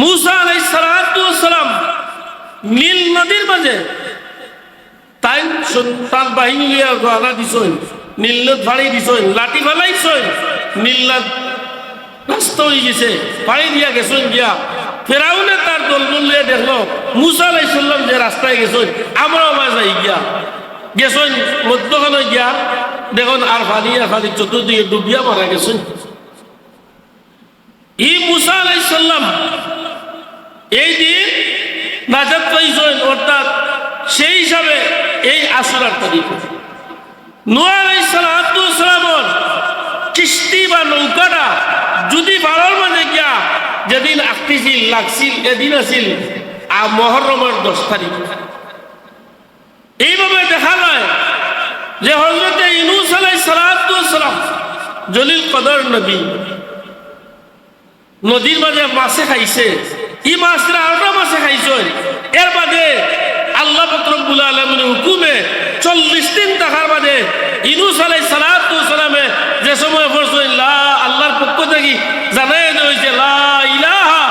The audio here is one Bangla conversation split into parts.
মুসা আলাইহিস সালাতু ওয়াস সালাম নীল নদীর মাঝে তাই তার বাহিনী লিয়া রওনা দিছেন, নীল নদ ফাড়ি দিছেন, লাঠি ফেলাইছেন, নীল নদ নষ্ট হয়ে গেছে, পানি দিয়া গেছেন গিয়া ফেরাউনে তার দলবল লিয়ে দেখলো মুসা আলাইহিস সালাম যে রাস্তায় গেছেন আমরাও মাঝাই গিয়া গেছেন মধ্যখানে গিয়া দেখুন আর ফানি চতুর্দিকে ডুবিয়া মারা গেছেন। এই মুসা আলাইহিস সালাম এই দিন নাজাত পাইছেন, অর্থাৎ সেই হিসাবে এই আশুরার তারিখ। নূহ আলাইহিস সালাতু ওয়াস সালামের কিস্তি বা নৌকাটা যদি বারোর মাঝে গিয়া যেদিন আকতিছিল লাগছিল এদিন আছিল মুহররমের 10 তারিখ। এইভাবে দেখা যায় যে হযরত ইউনূস আলাইহিস সালাতু ওয়াস সালাম জলিল কদর নবী নদীর মাঝে মাছে খাইছে, এই মাছরা আরো মাছে খাইছে। এর বাদে আল্লাহ পাক রব্বুল আলামিনের হুকুমে 40 দিন থাকার বাদে ইউনূস আলাইহিস সালাতু ওয়াস সালামে যে সময় পড়ছেন আল্লাহর পক্ষ থেকে জানাই হয়েছে লা ইলাহা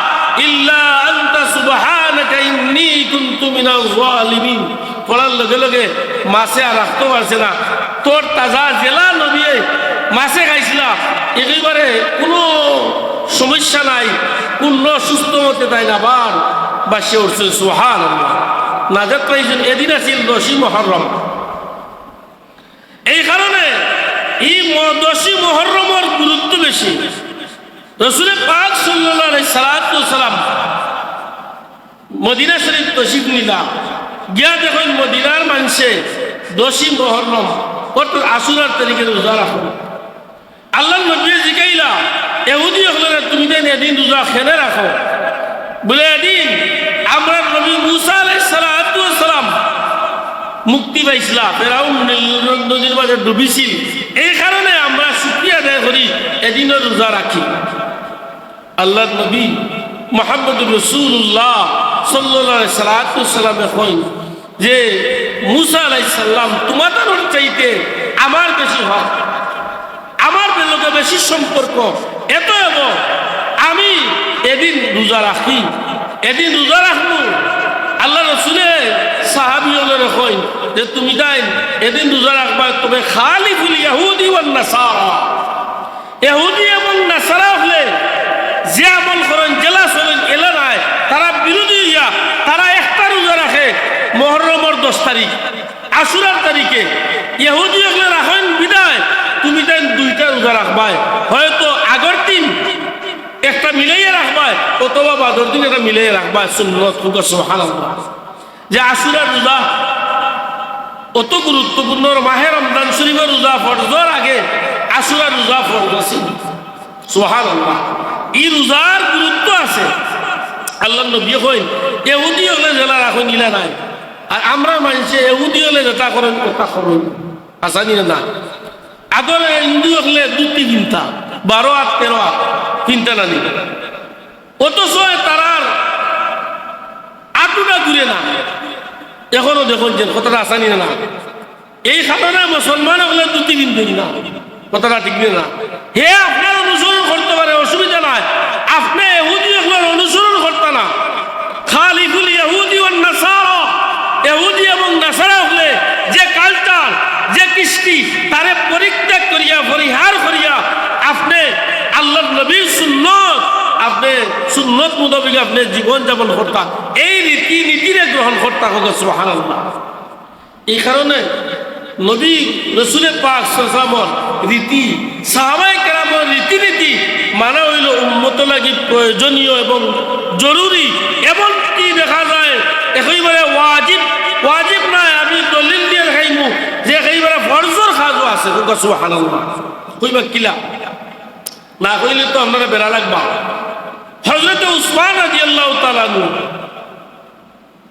ইল্লা আনতা সুবহানাকা ইন্নী কুনতু মিনাজ জালিমিন। পড়ার লগে লগে মাছে আর রাখতে পারছে না, তোর তাজা জেলা নবী মাছে খাইছিলা, একেবারে কোনো সমস্যা নাই, পূর্ণ সুস্থ মতে তাই না বার বাসে উঠছে সুবহানাল্লাহ। নাজাত পাইছেন এদিন আছিল 10ই মুহররম। এই কারণে এই 10ই মুহররমের গুরুত্ব বেশি। রাসূল পাক সাল্লাল্লাহু আলাইহি সাল্লাতু সাল্লাম মদিনা শরীফ তশরিফ নিলা গিয়া দেখেন মদিনার মানুষে 10ই মুহররম অর্থাৎ আশুরার তারিখে রোজা রাখো। আল্লাহ নবী জিগাইলা ইহুদি হলে তুমি দেন এদিন রোজা খেলে রাখো, বলে এদিন আমরা নবী মুসা আলাইহিস সালাতু ওয়াস সালাম মুক্তি পাইছিলাম, ফেরাউন নদীর মাঝে ডুবিছিল, এই কারণে আমরা শুকরিয়া আদায় করি এদিনও রোজা রাখি। আল্লাহর নবী মুহাম্মদুর রাসূলুল্লাহ সাল্লাল্লাহু আলাইহি সাল্লামে কইন যে মুসা আলাইহিস সালাম তোমাদের চাইতে আমার বেশি হক, আমার লোকে বেশি সম্পর্ক, এত এবং আমি এদিন রোজা রাখি, এদিন রোজা রাখবো। আল্লাহ রসুলে সাহাবীদের কইন যে তুমি তাই এদিন রোজা রাখবা, তবে খালিফুল ইহুদি ওয়ান নাসারা, ইহুদি এবং নাসারা হলে যে আমল করেন জেলা চলেন এলা নাই, তারা বিরোধী হইয়া তারা একটা রোজা রাখে মুহররমের 10 তারিখ আশুরার তারিখে। ইহুদি হলে রাখেন বিদায় তুমি তাই 2টা রোজা রাখবাই, হয়তো আগের দিন একটা মিলাইয়া রাখবাই অথবা বাদর দিন একটা মিলাইয়া রাখবাই। সুন্নত সুবহানাল্লাহ। যে আশুরার রোজা অত গুরুত্বপূর্ণ, মাহে রমজান শরীফের রোজা ফরজের আগে আশুরার রোজা ফরজ আছে। সুবহানাল্লাহ। এই রোজার গুরুত্ব আছে। আল্লাহ নবী কইন ইহুদি হলে জেলা রাখেন ইলা নাই, আর আমরা মানুষে ইহুদি হলে যেটা করেন ওটা করেন, আসানি না। আগলে হিন্দু হলে 2 চিন্তা 12 আর 13 চিন্তা না নিবে, অথচ তারার আটুটা ঘুরে না। এখনো দেখুন যে কথাটা আসানি না। এই কারণে মুসলমান হলে 2 দিন দেরি না, কথাটা ঠিক না। হে আপনার অনুসরণ করতে পারে, অসুবিধা নাই, আপনি ইহুদি হলে অনুসরণ করতে না। খালিফুল ইহুদি ওয়ান নাসারা, ইহুদি এবং নাসারা হলে যে কালচার যে কৃষ্টি তারে পরিত্যাগ করিয়া পরিহার করিয়া আপনি আল্লাহর নবীর সুন্নত, আপনি সুন্নত মোতাবেক আপনি জীবন যাপন করতা, এই রীতি নীতিরে গ্রহণ করতা। সুবহানাল্লাহ। এই কারণে নবী রাসূল পাক সাল্লাল্লাহু আলাইহি ওয়াসাল্লামের রীতি, সাহাবায়ে কেরামের রীতিনীতি মানা হইল উম্মত লাগি প্রয়োজনীয় এবং জরুরি, এবং কি দেখা যায় একেবারে ওয়াজিব নয়। আমি দলিল দিয়ে দেখাইমু যে একেবারে ফরজের কাজও আছে। সুবহানাল্লাহ। কইবা কিলা না কইলে তো আপনারা বেড়া লাগবা। হযরত উসমান রাদিয়াল্লাহু তাআলা আনহু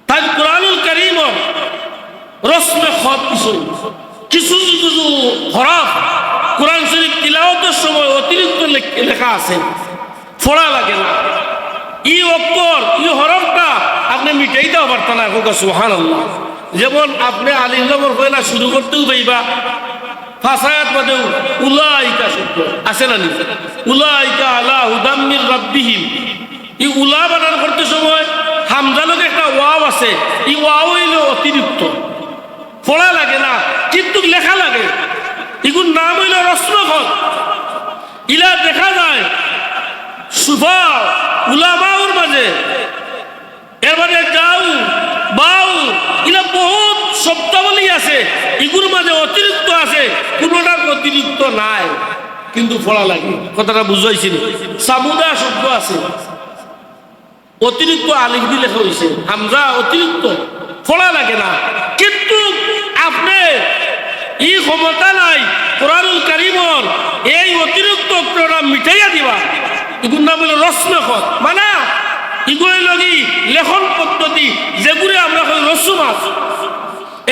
তার কুরআনুল কারীমের রসমে খত কিছু কিছু হরফ কুরআন শরীফ তিলাওয়াতের সময় অতিরিক্ত লেখা আছে, পড়া লাগে না। এই অক্ষর এই হরফটা আপনি মিটাইতে পারতেন না। সুবহানাল্লাহ। যেমন আপনি আলিফলামর পয়লা শুরু করতেও পাইবা, ফাসায়াত বাদেও উলাইকা শব্দ আছে না, উলাইকা আলা হুদাম মির রাব্বিহিম, এই উলা বানান করতে সময় হামজালোক একটা ওয়াও আছে, এই ওয়াও হইল অতিরিক্ত, পড়া লাগে না কিন্তু লেখা লাগে। এগুলোর নাম হইল রস্মখত। ইলা দেখা যায় সুফা উলামাউর মাঝে, এর মাঝে যাও বাউ ইলা বহুত শব্দাবলী আছে, এগুলোর মাঝে অতিরিক্ত আছে, কোনোটার অতিরিক্ত নাই কিন্তু পড়া লাগে। কথাটা বুঝাইছি। সামুদা শব্দ আছে, অতিরিক্ত আলিফ দিয়ে লেখা হয়েছে, হামজা অতিরিক্ত, পড়া লাগে না। কিন্তু আপনি এই ক্ষমতা নাই কোরআনুল কারীমর এই অতিরিক্ত অক্ষরটা মিটাইয়া দিবা। এগুলোর নাম হলো রসমখত, মানে এগুলো লগি লেখন পদ্ধতি যেগুলো আমরা রসুমাত।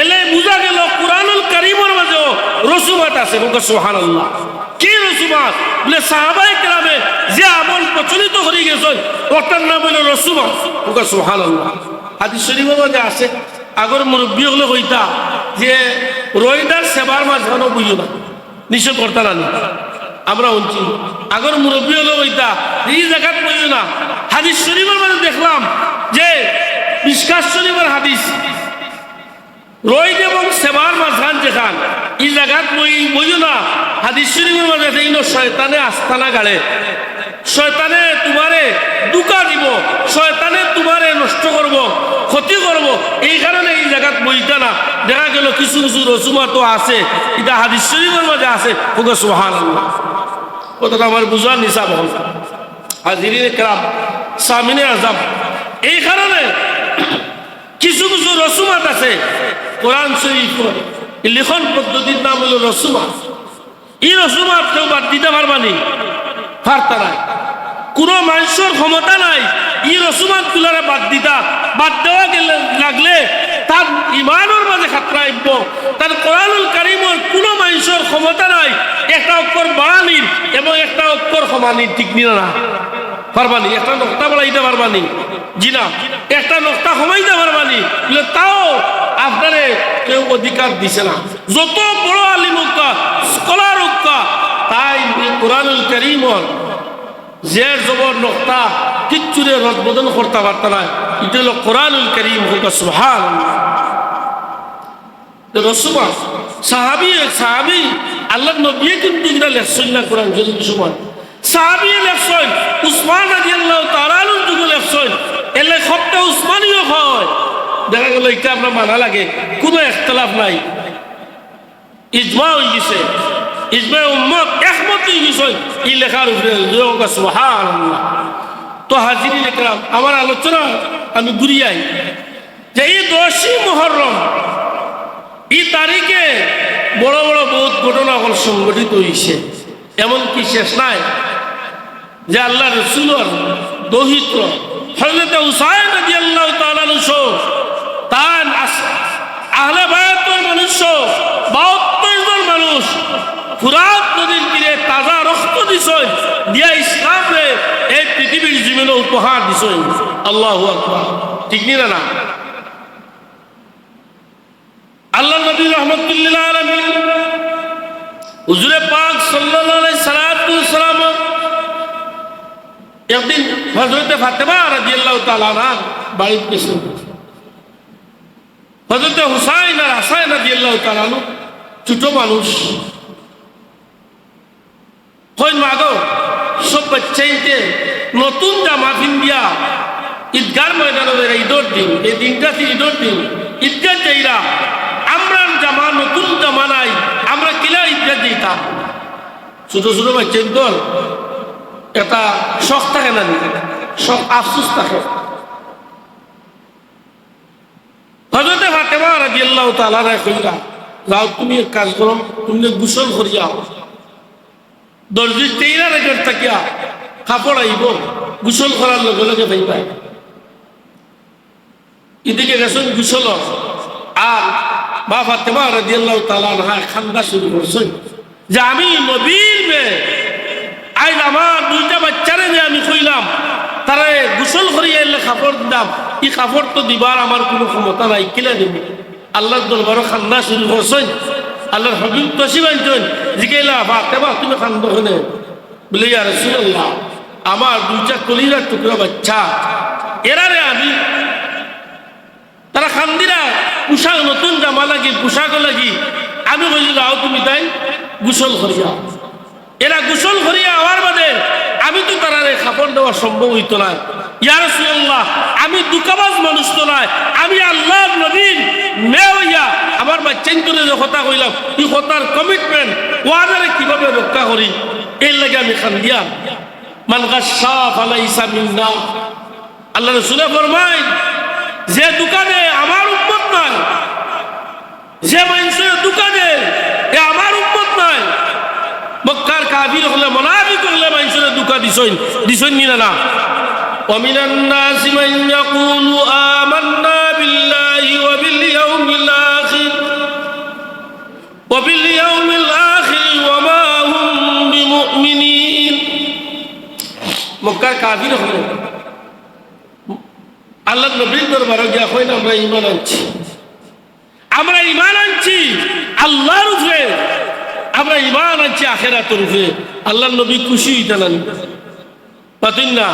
এলে বুঝা গেল কোরআনুল কারীমর মাঝেও রসুমাত আছে। সুবহানাল্লাহ। কি রসুমাত? বলে সাহাবায়ে কেরামে যে আমল প্রচলিত করে গেছেন ওটার নাম হলো রসুমাত। সুবহানাল্লাহ। হাদিস শরীফের মধ্যে আছে, আগর মুরব্বী হলে কইতা যে রইদার সেবার মাঝখানে বুঝো না, নিশ্চয় করতা না। আমরা শুনছি আগর মুরব্বী হলে কইতা এই জায়গাত বুঝো না। হাদিস শরীফের মধ্যে দেখলাম যে মিশকাত শরীফের হাদিস, রইদ এবং সেবার মাঝখান যেখান এই জায়গাত বুঝো না। হাদিস শরীফের মধ্যে শয়তানে আস্তানা গাড়ে, শয়তানে তোমারে দুকা দিব, শয়তানে তোমারে নষ্ট করব, ক্ষতি করব। এই কারণে এই জায়গাত বইটা না। দেখা গেল কিছু কিছু রসুমা তো আছে, এটা হাদিস শরীফের মধ্যে আছে। সুবহানাল্লাহ। কথাটা আমার বুঝার নিশা বল হাজিরিন কেরাম সামিনে আজম। এই কারণে কিছু কিছু রসুমাত আছে কোরআন শরীফ লিখন পদ্ধতির নাম হলো রসুমাত। এই রসুমাত কেউ বাদ দিতে পারবানি, পারতা নাই। কোনো মানুষের ক্ষমতা নাই এই রসুমাত গুলারে বাদ দিতা। বাদ দেওয়া গেলে লাগলে তার ইমানের মাঝে খাতরা আইব। তার কোরআনুল কারীমর কোনো মানুষের ক্ষমতা নাই একটা অক্ষর বাড়ানির এবং একটা অক্ষর কমানির। ঠিক নিনা না পারবানি, একটা নকটা বাড়াইতে পারবানি, জি না, একটা নকটা কমাইতে পারবানি, তাও আপনারে কেউ অধিকার দিছে না। যত বড় আলিম হোক্কা স্কলার হোক্কা, তাই কোরআনুল কারীমর জের জবর নকটা কিচ্ছুরে রদবদল করতে পারত না। এটা হলো কোরআনুল কারীম। সুবহানাল্লাহ। রসুমা সাহাবী আল্লাহ নবী কিন্তু এটা লেখছেন না কোরআন যদি সময় সাহাবী লেখছেন, উসমান রাদিয়াল্লাহু তাআলা আনহুর যুগে লেখছেন। এলে খতটা উসমানীয় হয়। দেখা গেল এটা আমরা মানা লাগে, কোনো ইখতিলাফ নাই, ইজমা হয়ে গেছে, ইজমা উম্মত একমত হয়ে গেছে এই লেখার উপরে। সুবহানাল্লাহ। তো হাজিরিন ইকরাম, আমার আলোচনা আমি ঘুরিয়াই যে এই 10ই মুহররম এই তারিখে বড় বড় বহুত ঘটনা সংঘটিত হয়েছে। এমনকি শেষ নাই যে আল্লাহ রসুলের দৌহিত্র হযরত হুসাইন রাদিয়াল্লাহু তাআলা আনহু তার আহলে বায়াতের মানুষ 72 জন মানুষ ফুরাত নদীর তীরে তাজা রক্ত দিছেন, দিয়া ইসলামে এই পৃথিবীর জীবনে উপহার দিছেন। আল্লাহু আকবার। ঠিক নিনা না? আল্লাহ নবী রাহমাতুল্লিল আলামিন হুজুরে পাক সাল্লাল্লাহু আলাইহি সাল্লাম একদিন হযরত ফাতেমা রাদিয়াল্লাহু তাআলা আনহা বাড়িতে গেছেন। হযরত হুসাইন আর হাসান রাদিয়াল্লাহু তাআলা আনহু ছোট মানুষ, কই মাগো সব বাচ্চাইতে নতুন জামা পিন্দিয়া ঈদগার ময়দানে ঈদের দিন, এই দিনটা ঈদের দিন, ঈদগাহ যাইরা আমরা জামা নতুন জামা নাই, আমরা কিলা ঈদগাহ দিতাম। ছোট ছোট বাচ্চাই দল এটা শখ থাকে না, শখ আফসোস থাকে। হযরত ফাতেমা রাদিয়াল্লাহু তাআলা কইরা, যাও তুমি এক কাজ করো, তুমি গোসল করিয়াও, দর্জি তেইরা রেখে থাকিয়া কাপড় আইব, গোসল করার লগে লগে পাইবা। এদিকে গেছেন গোসল, আর মা ফাতেমা রাদিয়াল্লাহু তাআলা আনহা খান্দা শুরু করছেন যে আমি নবীর মেয়ে, আইন আমার 2টা বাচ্চারে যে আমি কইলাম তারা গোসল করিয়া এলে কাপড় দিলাম, এই কাপড় তো দিবার আমার কোনো ক্ষমতা নাই, কিলা দেব? আল্লাহর দরবারে খান্দা শুরু করছেন। আল্লাহর হাবিব তশরিফ আনছেন, জিজ্ঞাসা ফাতেমা তুমি কান্দো কেন? বলে ইয়া রাসূলুল্লাহ আমার দুইটা কলিরার টুকরা বাচ্চা এরারে আমি তারা খান্দিরা পোশাক নতুন জামা লাগি পোশাক লাগি আমি বলি যাও তুমি তাই গোসল করিয়া এরা গোসল করিয়া আওয়ার বাদে আমি তো তারারে কাপড় দেওয়া সম্ভব হইতো না ইয়া রাসূলুল্লাহ আমি দুকাবাজ মানুষ তো নয় আমি আল্লাহর নবীর মেয়ে হইয়া আমার বাচ্চাইন করে যে কথা কইলাম এই কথার কমিটমেন্ট ওয়াদারে কিভাবে রক্ষা করি এর লাগে আমি খান্দিয়া মান গাশা ফালাইসা মিন্না আল্লাহ রাসূল ফরমায় যে দোকানে আমার উম্মত নয় যে মানুষের দোকানে এ আমার উম্মত নয় মক্কার কাফির হলে মুনাফিক হলে মানুষের দোকান দিছইন না ومن الناس من يقول آمنا بالله وباليوم الآخر وما هم بمؤمنين মক্কার কাফির হলে আল্লাহ নবীর দরবারে গিয়া কইন আমরা ঈমান আনছি আল্লাহর উপরে আমরা ঈমান আনছি আখিরাতের উপরে আল্লাহর নবী খুশি হইতেন পাতেন না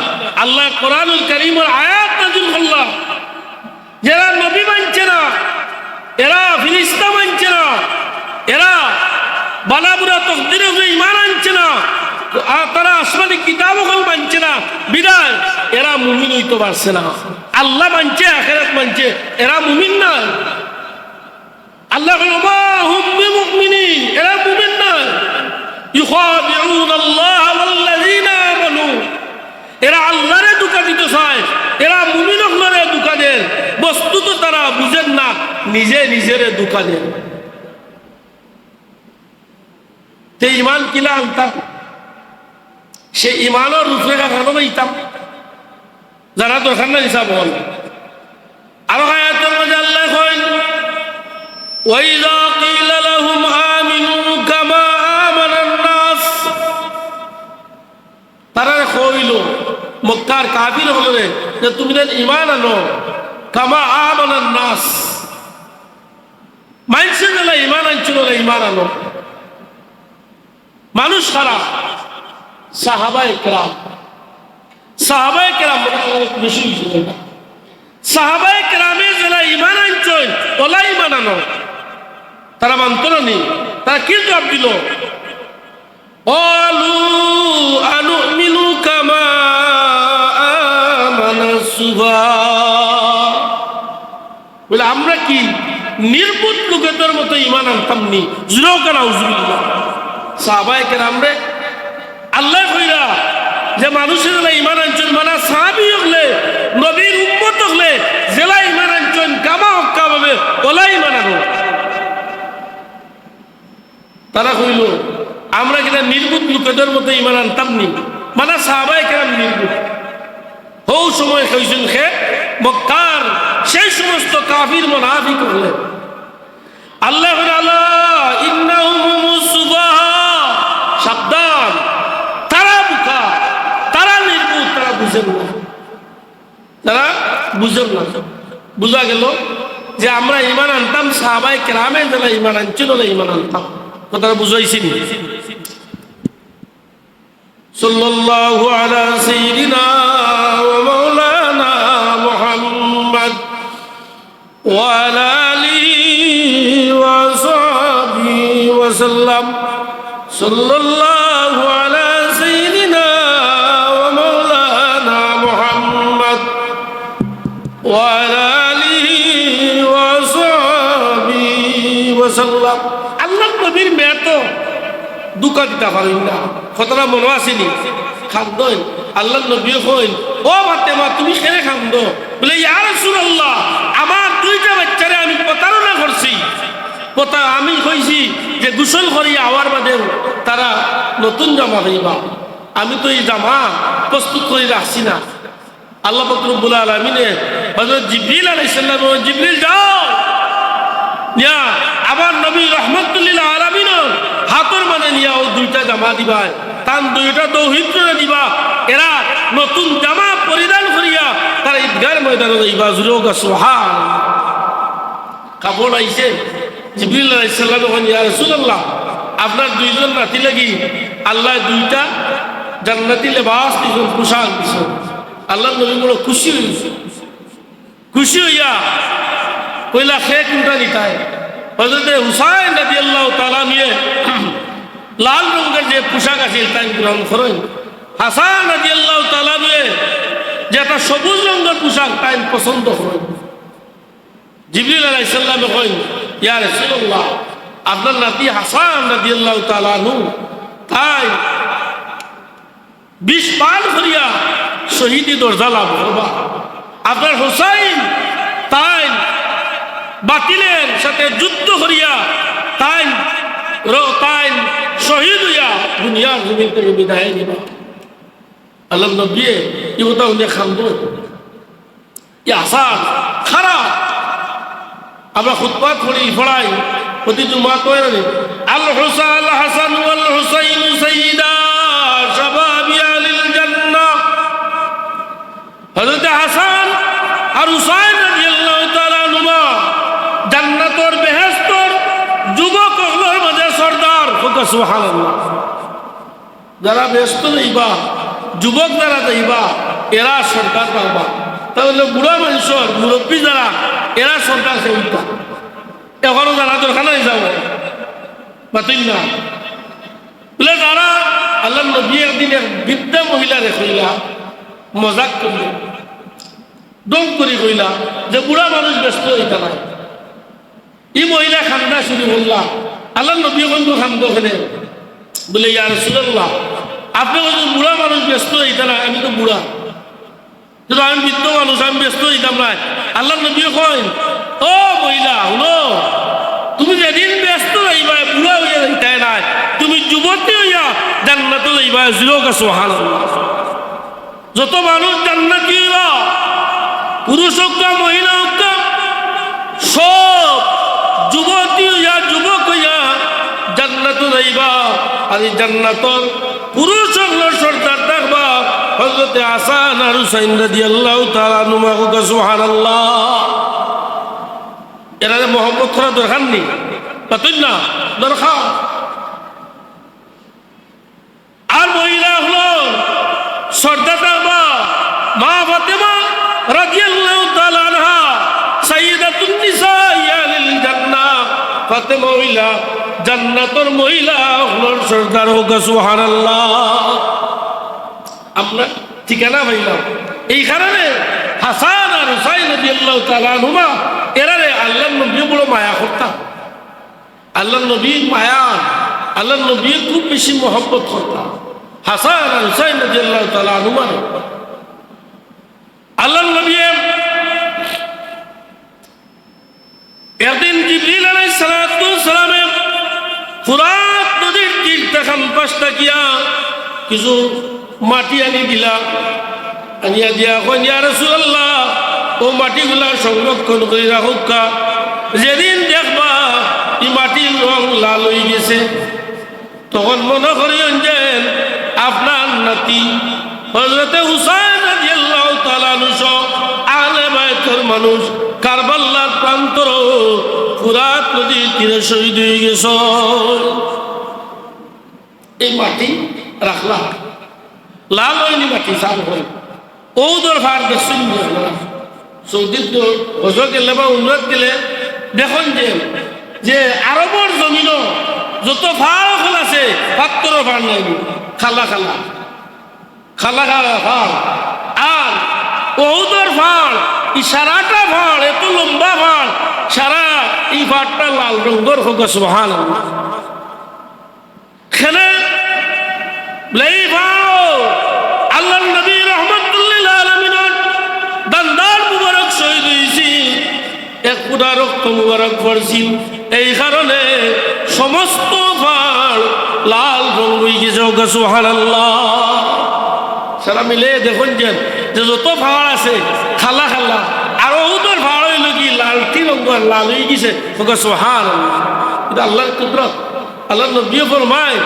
আল্লাহ কোরআনুল কারীমের আয়াত নাযিল করলেন যারা নবী মানছে না এরা ফেরেশতা মানছে না এরা বালাবুরা তাকদীরের উপরে ঈমান আনছে না তারা আসমানি কিতাবও মানছে না বিদায় এরা মুমিন হইতে পারছে না আল্লাহ মানছে আখিরাত মানছে এরা মুমিন না আল্লাহ ওয়া হুম বিমুমিনিন এরা মুমিন না ইউখাদিউন আল্লাহ ওয়াল্লাযিনা আমানু এরা আল্লাহরে ধোঁকা দিতে চায় এরা মুমিন হলে ধোঁকা দেন বস্তুত তারা বুঝেন না নিজে নিজেরে ধোঁকা দেন তে ঈমান কিলা আনতাম সে ঈমানের রূপরেখা কেন পাইতাম যারা দরকার না হিসাব হল আরো আয়াতের মধ্যে আল্লাহ কইন ওয়াইযা কিলা লাহুম আমিনু কামা আমানান নাস তারা কইল মক্কার কাফির হলে যে তুমি যেন ঈমান আনো কামা আমানান নাস মানুষের বেলা ঈমান আনছিল না ঈমান আনো মানুষ খারাপ সাহাবায়ে কেরাম বেশি সাহাবায়ে কেরামে যারা ঈমান আনছেন ওলা ঈমান আনো তারা মানত না নি তারা কি জবাব দিল অলু আনুমিনু কামা আমানাস সুফাহা বলে আমরা কি নির্বুদ্ধ লোকেদের মতো ঈমান আনতাম নি জুরাও কানা উজুবিল্লাহ সাহাবায়ে কেরাম রে আল্লাহ কইরা যে মানুষের ঈমান আনছেন মানে সাহাবী হলে নবীর উম্মত হলে জেলা ঈমান আনছেন কামা হক্কা ভাবে ওলা ঈমান আনো তারা কইল আমরা কিনা নির্বুদ্ধ লোকেদের মতো ঈমান আনতাম নি মানে সাহাবায়ে কেরাম নির্বুদ্ধ ও সময় কইছেন খে মক্কার সেই সমস্ত কাফির মুনাফিক হলে আল্লাহ আল্লাহ ইন্নাহুম মুসবাহা সাবধান তারা বুকা তারা নির্বুদ্ধ তারা বুঝেন না তারা বুঝেন না বুঝা গেল যে আমরা ঈমান আনতাম সাহাবায়ে কেরামে যারা ঈমান আনছিল না ঈমান আনতাম কথাটা বুঝাইছি নি সাল্লাল্লাহু আলা সাইয়্যিদিনা ওয়া মাওলানা মুহাম্মদ ওয়া আলা আলিহি ওয়া সাহবিহি ওয়া সাল্লাম সাল্লাল্লাহু আলা সাইয়্যিদিনা ওয়া মাওলানা মুহাম্মদ ওয়া আলা আলিহি ওয়া সাহবিহি ওয়া সাল্লাম আল্লাহ নবীর মেয়ে তো দুকা দিতে পারেন না কথাটা মনে আসেনি খান্দন আল্লাহ নবী কইন ও ফাতেমা তুমি কেন খান্দ বলে ইয়া রাসূলুল্লাহ আমার দুইটা বাচ্চারে আমি প্রতারণা করছি আমি কইছি যে গোসল করি আওয়ার বাদে তারা নতুন জামা হইবা আমি তো এই জামা প্রস্তুত করে রাখছি না আল্লাহ পাক রব্বুল আলামিনে হযরত জিবরিল আলাইহিস সালাম জিবরিল যাও ইয়া আমার নবী রাহমাতুল্লিল আলামিন হাতর মানে নিয়া ও দুইটা জামা দিবা তান দুইটা দৌহিত্র দিবা এরা নতুন জামা পরিধান করিয়া তারা ঈদগার ময়দানে যাইবা জুরুগা সুবহানাল্লাহ কাপড় আইছে জিবরিল আলাইহিস সালাম বলেন ইয়া রাসূলুল্লাহ আপনার দুইজন নাতি লাগি আল্লাহ দুইটা জান্নাতি লেবাস দিছেন, পোশাক দিছেন। আল্লাহ নবী বড় খুশি হয়েছে। খুশি হইয়া কইলা খে কোনটা নিতায়? হযরতে হুসাইন রাদিয়াল্লাহু তাআলা নিয়ে লাল রঙের যে পোশাক আছে তাই গ্রহণ করেন। হাসান রাদিয়াল্লাহু তাআলা নিয়ে যে একটা সবুজ রঙের পোশাক তাই পছন্দ করেন। জিবরিল আলাইহিস সালাম কইন, ইয়া রাসূলুল্লাহ, আপনার নাতি হাসান রাদিয়াল্লাহু তাআলা আনহু তাই 20 পার করিয়া শহীদি দরজা লাভ করবা। আপনার হুসাইন তাই বাতিলের সাথে যুদ্ধ করিয়া তাই শহীদ হইয়া দুনিয়ার জমিন থেকে বিদায় নিবা। আল্লাহ নবী এই কথা উনি খান্দ হাসান খারাপ। আমরা খুতবা পড়াই প্রতি জুমা কই আল হাসান ওয়াল হুসাইন সাইয়্যিদা শাবাবি আলিল জান্নাহ। হযরত হাসান আর হুসাইন রাদিয়াল্লাহু তাআলা আনহুমা জান্নাতের বেহেশতের যুবকদের মাঝে সরদার। সুবহানাল্লাহ। যারা ব্যস্ত যাইবা, যুবক যারা যাইবা, এরা সরকার পাবা। তাহলে বুড়া মানুষের মুরব্বী যারা, এরা সরকার সেবিকা। এখনো যারা দরকার নাই যাব বাতিল না বলে যারা। আল্লাহ নবী একদিন এক বৃদ্ধা মহিলা রেখা মজাক করলেন, দম করে কইলা যে বুড়া মানুষ ব্যস্ত হইতা না। এই মহিলা খান্দা শুরু করলা। আল্লাহ নবী বন্ধু খান্দ ওখানে বলে, ইয়া রাসূলুল্লাহ, আপনি বলছেন বুড়া মানুষ ব্যস্ত হইতা না, আমি তো বুড়া, কিন্তু আমি বৃদ্ধ মানুষ, আমি ব্যস্ত হইতাম না। আল্লাহ নবী কইন, ও মহিলা শুনো, তুমি যেদিন ব্যস্ত হইবা বুড়া হইয়া যাইতাই না, তুমি যুবতী হইয়া জান্নাতে যাইবা। সুবহানাল্লাহ। যত মানুষ জান্নাতি হইবা, পুরুষ হোক না মহিলা হোক না, সব যুবতী হইয়া যুবক হইয়া জান্নাতে যাইবা। আর এই জান্নাতর পুরুষ হকলের সরদার থাকবা হযরতে হাসান আর হুসাইন রাদিয়াল্লাহু তাআলা আনহুমা। সুবহানাল্লাহ। এরা মোহাম্মদ করা দরকার নেই, পাতুন না দরকার। আর মহিলা হলো সরদার থাকবা মা ফাতেমা রাদিয়াল্লাহু তাআলা আনহা, সাইয়্যিদাতুন নিসাই আলিল জান্নাহ। ফাতেমা মহিলা জান্নাতের মহিলা হলো সরদার হোক। সুবহানাল্লাহ। আমরা ঠিকানা পাইলাম এই কারণে হাসান আর হুসাইন রাদিয়াল্লাহু তাআলা আনহুমা এরারে আল্লাহর নবী বড় মায়া করতাম। আল্লাহর নবী মায়া, আল্লাহর নবী খুব বেশি মহব্বত করতাম। হাসান আর হুসাইন রাদিয়াল্লাহু তাআলা আনহুমা আল্লাহর নবী একদিন জিবরিল আলাইহিস সালাম ফুরাত নদীর তীর দেখান পাশটা গিয়া কিছু মাটি আনি দিলা। আনিয়া দিয়া কইন, ইয়া রাসূলুল্লাহ, ও মাটিগুলা সংরক্ষণ করে রাখুক। যেদিন দেখবা এই মাটির রং লাল হয়ে গেছে, তখন মনে করিয়েন যে আপনার নাতি হযরতে হুসাইন রাদিয়াল্লাহু তাআলা আনহু আহলে বাইতের মানুষ কারবালার প্রান্তর ফুরাত নদীর তীরে শহীদ হয়ে গেছে। এই মাটি রাখলা লাল হয়নি, মাটি সাফ হয়। ওদের ভার দেখছেন সৌদিত হজর গেলে বা উন্নত গেলে দেখুন যে আরবর জমিনও যত ভাড় ফল আছে পাত্র ভাড় নাই, খালা খালা খালা খালা ভাড়। আর ওদের ভাড় এই সারাটা ভাড় এত লম্বা ভাড়, সারা এই ভাড়টা লাল রঙের হোক। সুবহানাল্লাহ। খেলে এই ভাড় আল্লাহ নবী রহমাতুল্লিল আলামিনের দান্দার মুবারক শহীদ হয়েছি, এক পুরা রক্ত মুবারক পড়ছি। এই কারণে সমস্ত ভাড় লাল রঙ হয়ে গেছে। সুবহানাল্লাহ। সারা মিলে দেখুন যে যত ভাড় আছে খালা খালা, আর ওদের ভাড় হইল কি লালটি রঙের লাল হয়ে গেছে। সুবহানাল্লাহ। এটা আল্লাহর কুদরত। আল্লাহ নবী ফরমায়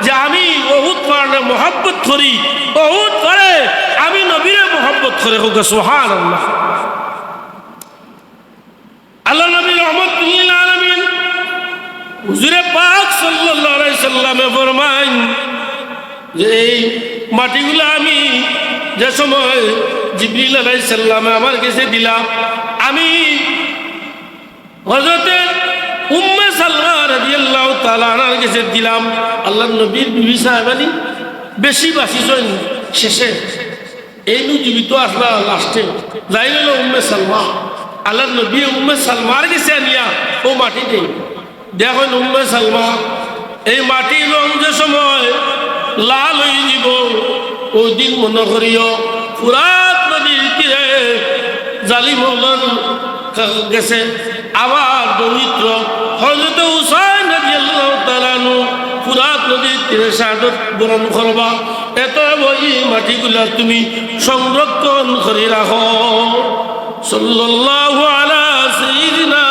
যে আমি বহুত পারে মোহাব্বত করি, বহুত পারে আমি নবীরে মোহাব্বত করে। সুবহানাল্লাহ। আল্লাহ নবী রহমাতুল্লিল আলামিন হুজুরে পাক সাল্লাল্লাহু আলাইহি সাল্লামে ফরমায় যে এই মাটিগুলো আমি যে সময় জিবরিল আলাইহিস সালাম আমার কাছে দিলাম, আমি হযরতে উম্মে সালমা রাদিয়াল্লাহু তাআলা আনহার কাছে দিলাম। আল্লাহর নবীর বিবি সাহেবানি বেশি বাসিছেন শেষে, এই নু জীবিত আসলা লাস্টে যাই হলো উম্মে সালমা। আল্লাহর নবী উম্মে সালমার কাছে আনিয়া ও মাটি দেই দেখেন উম্মে সালমা এই মাটির রং যে সময় লাল হয়ে যাব ওই দিন মনে করিও ফুরাত নদীর তীরে জালিম গেছে। আবার দরিদ্র হযরত হুসাইন রাদিয়াল্লাহু তাআলা আনহু ফুরাত নদীর তীরে শাহাদত বরণ করবা। এত ওই মাটিগুলা তুমি সংরক্ষণ করে রাখো। সাল্লাল্লাহু আলা সাইয়্যিদিনা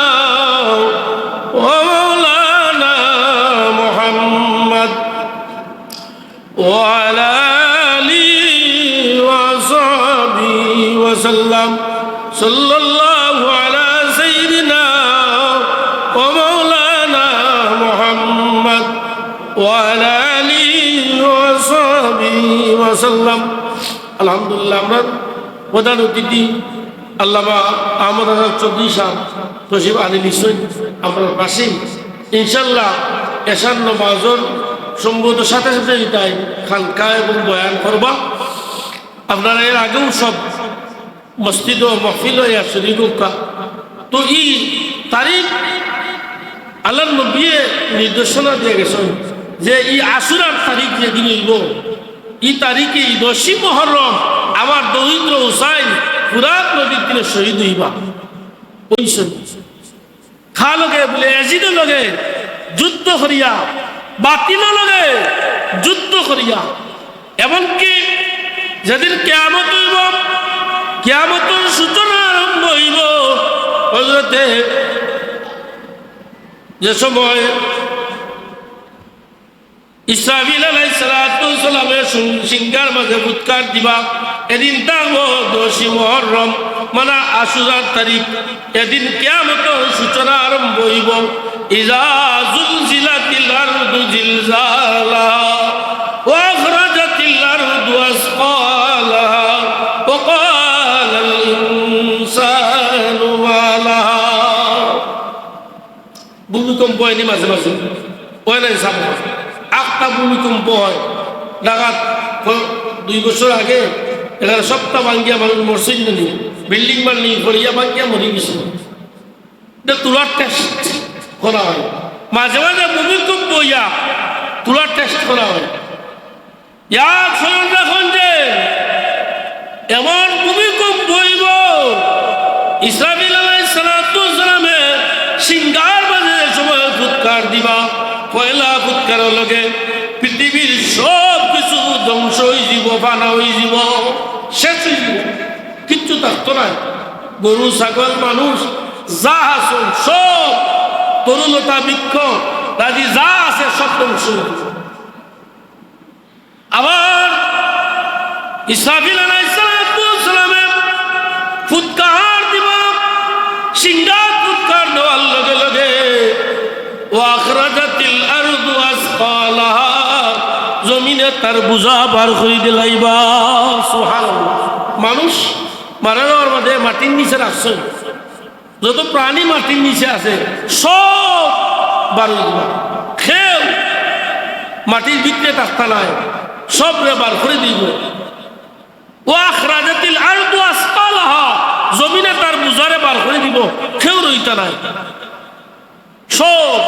ওয়া মাওলানা মুহাম্মদ ওয়া আলা আলিহি ওয়া সাহবিহি ওয়া সাল্লাম। সাল্লাল্লাহু আলা সাইয়্যিদিনা ওয়া মাওলানা মুহাম্মদ ওয়া আলা আলিহি ওয়া সাহবিহি ওয়া সাল্লাম। আলহামদুলিল্লাহ, আমরা প্রধান অতিথি আল্লামা আহমদ হাসান চৌধুরী সাহেব তশরিফ আনি নিশ্চয় আপনার পাশে। ইনশাল্লাহ এশার নামাজের সম্ভবত সাথে সাথে তাই খানকা এবং বয়ান করবা। আপনারা এর আগেও সব মসজিদ ও মহফিল হইয়া শরীর তো এই তারিখ আল্লাহর নবী নির্দেশনা দিয়ে গেছেন যে এই আশুরার তারিখ যেদিন হইব এই তারিখে এই 10 মুহররম আমার দরিদ্র হুসাইন ফুরাত নদীর তীরে শহীদ হইবা। ওই খা লগে বলে এজিদ লগে যুদ্ধ করিয়া, বাতিল লগে যুদ্ধ করিয়া, এমনকি যেদিন কিয়ামত হইব, কিয়ামতের সূচনা আরম্ভ হইব হযরতে যে সময় ইসরাফিল আলাইহিস সালাতু ওয়াস সালামের সিংহার মাঝে ফুৎকার দিবা। এদিন থাকবো 10 মুহররম মানে আশুরার তারিখ। এদিন কিয়ামতের সূচনা আরম্ভ হইব। ইজা জুলজিলাতিল আরদু জিলজালাহা ওয়া আখরাজাতিল আরদু আসকালাহা ওয়া ক্বালাল ইনসানু মা লাহা। ভূমিকম্প হয়নি মাঝে মাঝে, হয় নাই সামনে একটা ভূমিকম্প হয় ডাকাত 2 বছর আগে, এখানে সপ্তাহ ভাঙ্গিয়া মানুষ মরছে নি, বিল্ডিং বানলি ফড়িয়া ভাঙ্গিয়া মরি গেছিল। এটা তুলার টেস্ট করা হয়, মাঝে মাঝে ভূমিকম্প হইয়া তুলার টেস্ট করা হয়। ইয়ার স্মরণ রাখুন যে এমন ভূমিকম্প হইব ইসরাফিল আলাইহিস সালাতু ওয়াস সালামের সিংহার মাঝে সময় ফুৎকার দিবা। পয়লা ফুৎকারের লগে পৃথিবীর সব কিছু ধ্বংস হয়ে যাব, বানা হয়ে যাব, শেষ হয়ে যাব, কিচ্ছু থাকতো না। গরু ছাগল মানুষ যা আছে সব, তরুলতা বৃক্ষ রাজি যা আছে সব ধ্বংস হয়ে যাব। আবার ইসরাফিল আলাইহিস সালাতু ওয়াস সালামের ফুৎকার দিব, সিংহার ফুৎকার দেওয়ার লগে লগে ওয়া আখরাজাতিল আরদু আসকালাহা, জমিনে তার বোঝা বার করে দিলাইবা। সুবহানাল্লাহ। মানুষ মারা যাওয়ার মধ্যে মাটির নিচে রাখছে, যত প্রাণী মাটির নিচে আছে সব বার হয়ে দিবা। খেল মাটির ভিতরে থাকতা নাই, সব রে বার করে দিব। ওয়া আখরাজাতিল আরদু আসকালাহা, জমিনে তার বোঝারে বার করে দিব, কেউ রইতা নাই। সব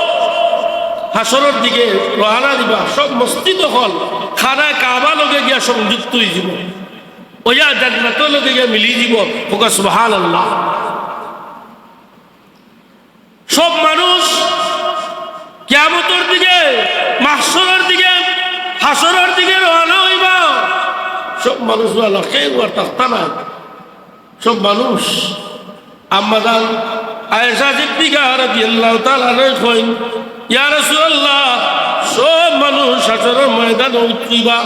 হাসরের দিকে রওনা দিবা, সব মসজিদ হল খানায় কাবা লগে গিয়া সংযুক্ত হয়ে যাব, ওয়া জান্নাতের লগে গিয়া মিলি যাব। ওকা সুবহানাল্লাহ। সব মানুষ কিয়ামতের দিকে, মাহশরের দিকে, হাসরের দিকে রওনা হইবা। সব মানুষ বলা কেউ আর থাকতা নাই, সব মানুষ। আম্মাদান আয়েশা সিদ্দিকা রাদিয়াল্লাহু তাআলা আনহা কইন, ইয়া রাসূলুল্লাহ, সব মানুষ হাসরের ময়দানে উঠরিবা,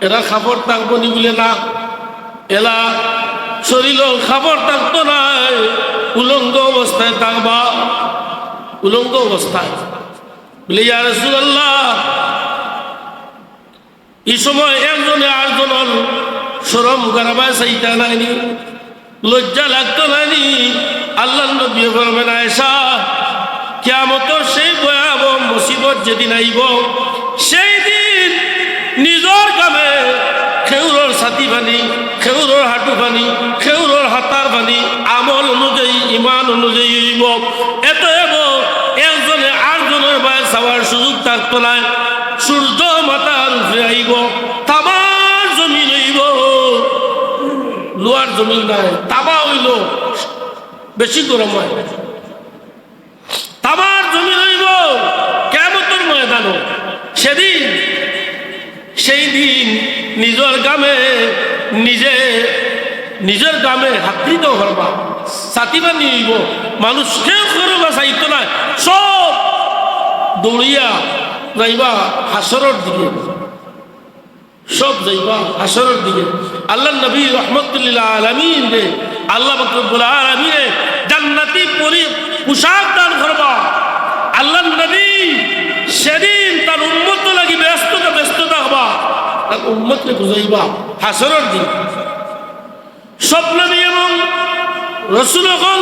এরা খাবার থাকবো নি বলে না, এরা শরীর খাবার থাকতো নাই, উলঙ্গ অবস্থায় থাকবা, উলঙ্গ অবস্থায়। বলে ইয়া রাসূলুল্লাহ, এই সময় একজনে আরেকজনের শরম গারাবায় চাইতা নাইনি, লজ্জা লাগতো নাইনি। আল্লাহ নবী বলবেন, আয়েশা, কিয়ামতের সেই ভয়াবহ মুসিবত যেদিন আইব, সেই দিন নিজর কামে খেউরর ছাতি পানি, খেউরর হাঁটু পানি, খেউরর হাতার পানি আমল অনুযায়ী ইমান অনুযায়ী হইব। এত এব একজনে আরেকজনের বায় চাওয়ার সুযোগ থাকতো না। সূর্য মাথার উপরে আইব, তামার জমিন হইব, লোয়ার জমিন নাই, তামা হইল বেশি গরম হয়, তামার জমিন হইব কিয়ামতের ময়দানও। সেদিন সেই দিন নিজের গামে নিজের গামে হাতৃত করবা, ছাতিবা নিব, মানুষ কেউ করবা চাইতো না, সব দৌড়িয়া যাইবা হাসরের দিকে, সব যাইবা হাসরের দিকে। আল্লাহ নবী রহমতুল্লাহ আলামিন রে আল্লাহ রব্বুল আলামিন জান্নাতি পোশাক দান করবা। আল্লাহ নবী সেদিন তার উম্মত লাগি ব্যস্ত থাকবা, তার উম্মতকে বুঝাইবা হাসরের দিন। সব নবী এবং রাসূলগণ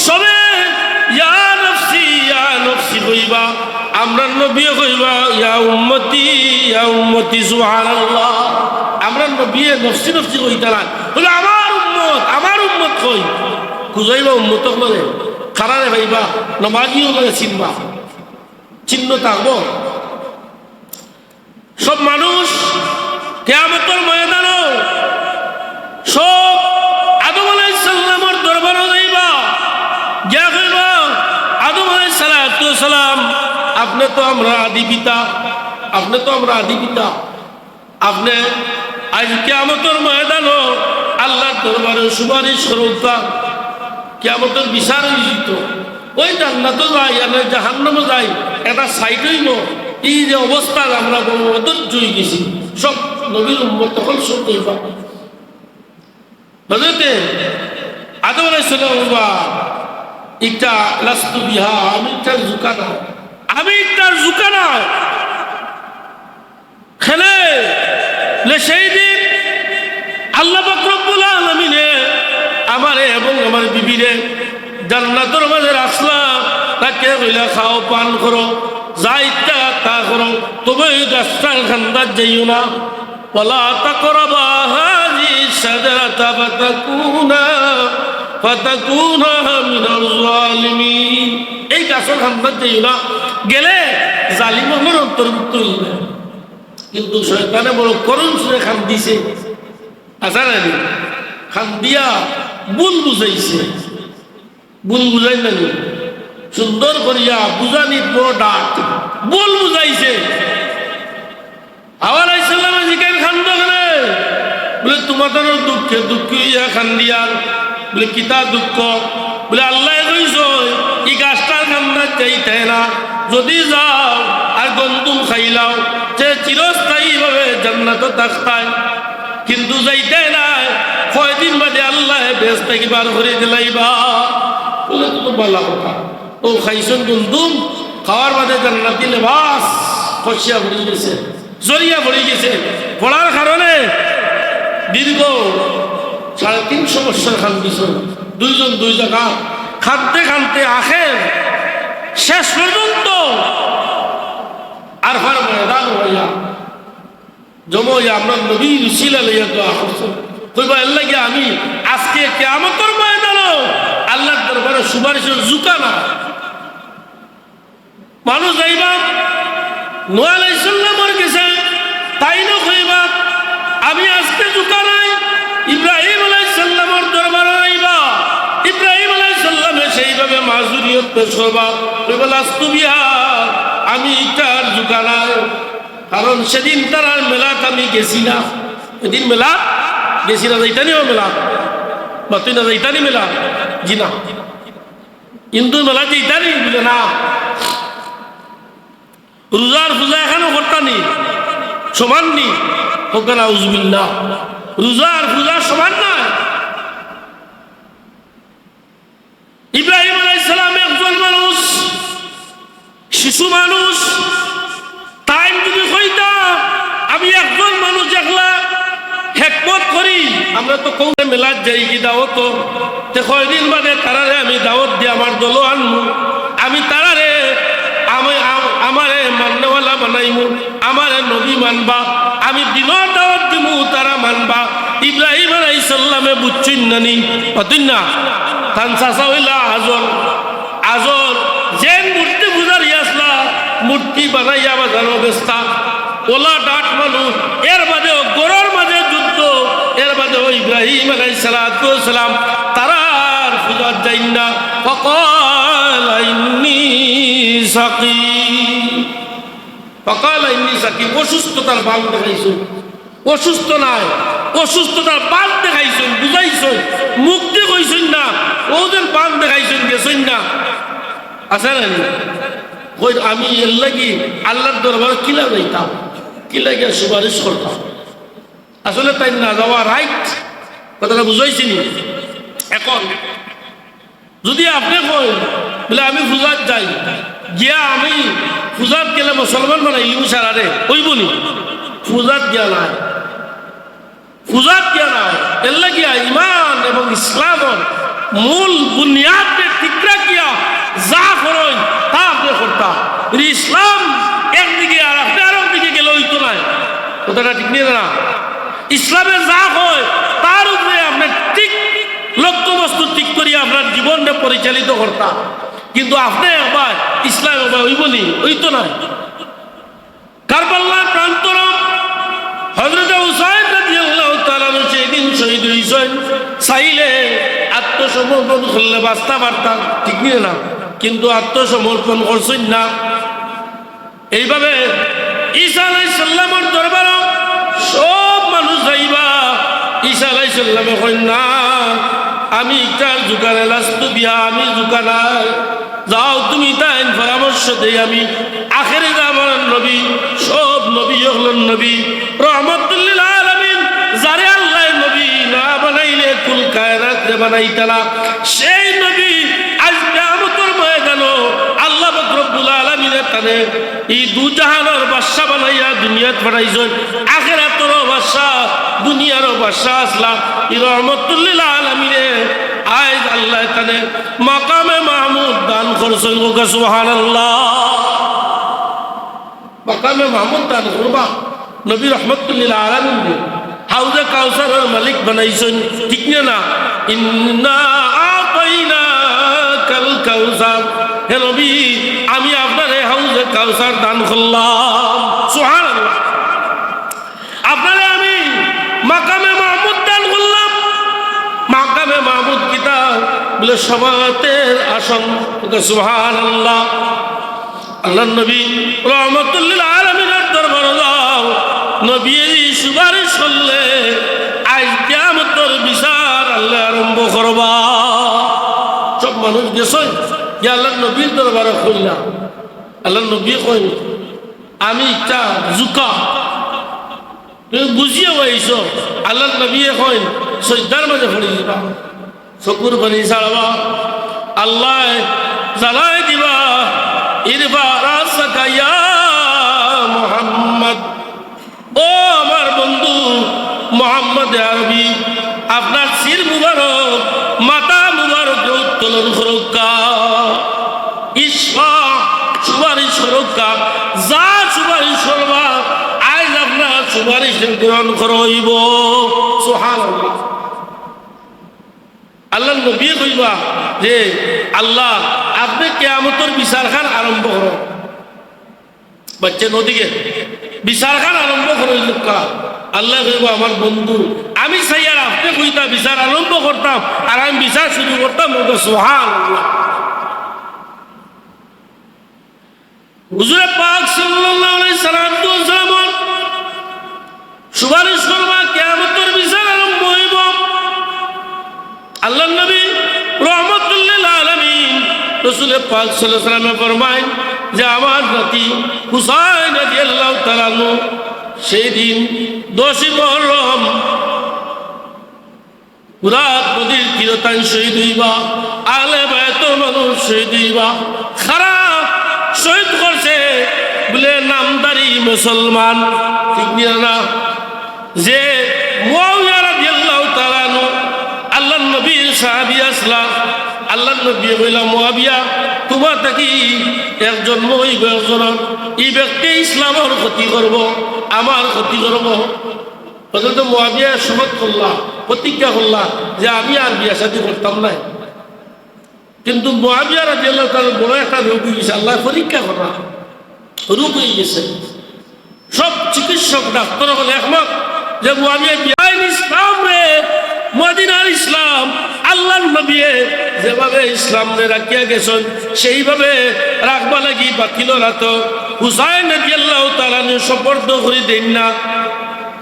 সবে ইয়া নফসি কইবা, আমরা নবী কইবা ইয়া উম্মতি সুবহানাল্লাহ। আমরা নবী নফসি কইতা না, বলে আমার উম্মত কই খুঁজাইবা, উম্মত বলে খারারে ভাইবা, নমাজিও বলে চিনবা, চিহ্ন থাকবো। সব মানুষ কিয়ামতের ময়দানও সব আদম আলাইহিস সালামের দরবারে যাইবা, গিয়া কইবা, আদম আলাইহিস সালাম, আপনি তো আমরা আদি পিতা, আপনি আজ কিয়ামতের ময়দানও আল্লাহর দরবারে সুপারিশ করতা, কিয়ামতের বিচার হইত। ওই জান্নাতও যাই আর জাহান্নামও যাই, এটা সাইড হইল। এই যে অবস্থা আমরা বড় অধৈর্য হয়ে গেছি, সব নবীর উম্মত তখন সব কইবা। বুঝতে আদম আলাইহিস সালাম বাবা ইটা লাস্তু বিহা, আমি ইটার জুকানা খেলে সেই দিন আল্লাহ পাক রব্বুল আলামিনে আমারে এবং আমার বিবিরে জান্নাতের মাঝে রাখলা, তাকে কইলা খাও পান করো, যা ইচ্ছা তা করো, তবে গাছটার খান্দার যাইও না। ওয়ালা তাকরাবা হাযিহি শাজারাতা ফাতাকুনা মিনাল যালিমিন। এই গাছের খান্দার যাইও না, গেলে জালিমের অন্তর্ভুক্ত হইবে। কিন্তু শয়তানে বড় করুণ সুরে খান দিছে, আসারানি খান দিয়া ভুল বুঝাইছে, ভুল বুঝাই না, সুন্দর করিয়া বুঝানির বড় ডাক ভুল বুঝাইছে। আবার আইসাল্লামে জিজ্ঞাসা খান্দ গেলে বলে তোমাদের দুঃখে ইয়া খান দিয়া, বলে কিতা দুঃখ, বলে আল্লাহ কইছ এই গাছটার কান্দার চাইতে না, যদি যাও আর গন্ধুম খাইলাও যে চিরস্থায়ী ভাবে জান্নাতে থাকতাই, কিন্তু যাইতে নাই, কয়দিন বাদে আল্লাহ বেশ থেকে বার করে দিলাইবা। বলে তো বলা কথা, ও খাইছন গন্ধুম, খাওয়ার বাদে জান্নাতি লেবাস খসিয়া ভরে গেছে, জরিয়া ভরে গেছে, পড়ার কারণে দীর্ঘ 350 বছর খান দিছ, দুইজন দুই জায়গা খানতে আখের শেষ পর্যন্ত আরফার ময়দান হইয়া জমইয়া আমরা নবীর উসিলা লইয়া দোয়া করছি, কইবা আল্লাহ গিয়া আমি আজকে কিয়ামতের ময়দানও আল্লাহর দরবারে সুপারিশের জুকানা মানুষ যাইবা। নূহ আলাইহিস সালামের কাছে তাই না কইবা আমি আজকে জুকানাই, ইব্রাহিম আলাইহিস সালামের দরবারে আইবা, ইব্রাহিম আলাইহিস সালামে সেইভাবে মাজুরিয়ত পেশ করবা, কইবা লাস্তু বিহা, আমি ইটার জুকানাই। কারণ সেদিন তার মেলাত আমি গেছি না, এদিন মেলা গেছি না, যাইতানিও মেলা বা তুই না যাইতানি মেলা, জি না, হিন্দু মেলা যাইতানি বলে না, রোজার পূজা এখানেও করতানি সমান নি হোক না, উজবিল্লাহ, রোজার পূজা সমান না। ইব্রাহিম আলাইহিস সালাম একজন মানুষ, শিশু মানুষ, তাই যদি কইতা করি আমরা তো কোন মেলার যাই কি দাওয়াত তে কয়দিন বাদে তারারে আমি দাওয়াত দিয়ে আমার দলও আনমু আমি তারারে আমারে মাননেওয়ালা বানাইমু আমারে নবী মানবা আমি দিনের দাওয়াত দিমু তারা মানবা ইব্রাহিম আলাইহিস সালামে বুঝছেন নানি অতুন না তান চাচা হইলা আজর যেন মূর্তি পূজারি আসলা মূর্তি বানাইয়া বাজানো অবস্থা ওলা ডাট মানুষ এর বাদেও গরুর মাঝে যুদ্ধ এর বাদেও ইব্রাহিম আলাইহিস সালাম তারার পূজার যাইন না ফাকাল ইন্নী সাকিম অসুস্থতার বাল দেখাইছেন অসুস্থ নাই অসুস্থতার বাল দেখাইছেন বুঝাইছেন মুক্তি কইছেন না ওদের বাল দেখাইছেন গেছেন না আছে না কই আমি এর লাগি আল্লাহর দরবারে কি লাগাইতাম কি লাগিয়া সুপারিশ করতাম আসলে তাই না যাওয়া রাইট কথাটা বুঝাইছি নি এখন যদি আপনি কই বলে আমি পূজাত যাই গিয়া আমি পূজাত গেলে মুসলমান বানাই ইউ সারারে ওইবনি পূজাত গিয়া নাই পূজাত গিয়া নাই এর লাগিয়া ইমান এবং ইসলামের মূল বুনিয়াদকে ঠিক রাখিয়া যা করেন তা আপনি করতাম ইসলাম একদিকে আর আপনি আর একদিকে গেলে হইতো নাই কথাটা ঠিক নিয়ে না ইসলামে যা হয় তার উপরে আপনি ঠিক লক্ষ্যবস্তু ঠিক করিয়া আপনার জীবনটা পরিচালিত করতাম কিন্তু আপনি একবার ইসলাম একবার ওইবনি হইতো নাই কারবালার প্রান্তর হযরত হুসাইন রাদিয়াল্লাহু তাআলা সেদিন শহীদ হইছেন চাইলে আত্মসমর্পণ করলে বাঁচতে পারতাম ঠিক নিয়ে না কিন্তু আত্মসমর্পণ করছেন না এইভাবে ঈসা আলাইহিস সালামের দরবারে সব মানুষ যাইবা ঈসা আলাইহিস সালামে কই না আমি তার জুকারে লাস্তু বিয়া আমি জুকানাই যাও তুমি তাই পরামর্শ দেই আমি আখেরে জামানার নবী সব নবী হলেন নবী রহমাতুল লিল আলামিন যারে আল্লাহ নবী না বানাইলে কুল কায়নাত রে বানাইতালা সেই নবী আজ কিয়ামতের ময়দানে আল্লাহ পাক রব্বুল আলামিন তারে এই দু জাহানের বাদশা বানাইয়া দুনিয়াত পাঠাইছেন আখিরাতেরও বাদশা দুনিয়ারও বাদশা আসলা এই রহমাতুল লিল আলামিন আজ আল্লাহ তারে মাকামে মাহমুদ দান করছেন সুবহানাল্লাহ মাকামে মাহমুদ দান করবা নবী রহমাতুল লিল আলামিন হাউজে কাউসারের মালিক বানাইছেন ঠিক না ইন্না আতাইনাকাল কাউসার হে নবী আমি আপনারে হাউজে কাউসার দান করলাম সুবহানাল্লাহ আপনারে আমি মাকামে মাহমুদ দান করলাম মাকামে মাহমুদ কিতাব বলে সমাতের আসন সুবহানাল্লাহ আল্লাহ নবী রহমাতুল লিল আলামিনের দরবারে যাও নবী সুপারিশ করলে আজ কিয়ামতের বিচার আল্লাহ আরম্ভ করবা সব মানুষ গেছে যে আল্লাহ নবীর দরবারে কইলা আল্লাহ নবী কই আমি একটা জুকা তুমি বুঝিয়ে হইছ আল্লাহ নবী কই সজদার মাঝে পড়ে দিবা চকুর পানি ছাড়বা আল্লাহ জ্বালাই দিবা ইরফা রাসাকা ইয়া মুহাম্মদ ও আমার বন্ধু মোহাম্মদ আরবি আপনার শির মুবারক মাথা মুবারক উত্তোলন সুরক্ষা ঈশ্বর সুপারিশ সুরক্ষা যা সুপারিশ করবা আজ আপনার সুপারিশ গ্রহণ করইব সুবহানাল্লাহ আল্লাহ নবী কইবা যে আল্লাহ আপনি কিয়ামতের বিচারখান আরম্ভ করো বাচ্চা নদীকে বিচারখান আরম্ভ করইল আল্লাহ কইব আমার বন্ধু আমি চাই আর আপনি কইতা বিচার আরম্ভ করতাম আর আমি বিচার শুরু করতাম সুবহানাল্লাহ হুজুর পাক সাল্লাল্লাহু আলাইহি সাল্লাম সুপারিশ করবা কিয়ামতের বিচার আরম্ভ হইব আল্লাহর নবী রহমাতুল লিল আলামিন রাসূল পাক সাল্লাল্লাহু আলাইহি সাল্লাম ফরমায় যে আমার নাতি হুসাইন রাদিয়াল্লাহু তাআলা আনহু সেই দিন 10 মুহররম পুরাত নদীর তীরতান শহীদ হইবা আহলে বাইতের মানুষ শহীদ হইবা খারাপ শহীদ করছে বলে নামদারি মুসলমান ঠিক না যে মুআবিয়া রাদিয়াল্লাহু সাহাবী আসলাম আল্লাহ নবী কইলা মুআবিয়া তোমার থাকি একজন মই একজন এই ব্যক্তি ইসলামের ক্ষতি করব আমার ক্ষতি করব হযরত মুআবিয়া শপথ করলাম প্রতিজ্ঞা করলাম যে আমি আর বিয়া শাদী করতাম না কিন্তু মুআবিয়া রাদিয়াল্লাহু তাআলা বড় একটা রোগ হয়েছে আল্লাহ পরীক্ষা করা রোগ হয়ে গেছে সব চিকিৎসক ডাক্তার হলে একমত যে মুআবিয়া ইসলাম রে মদিনার ইসলাম আল্লাহর নবী যেভাবে ইসলাম রে রাখিয়া গেছেন সেইভাবে রাখবা লাগি বাতিল রাত হুসাইন রাদিয়াল্লাহু তাআলা সুপর্দ করে দেন না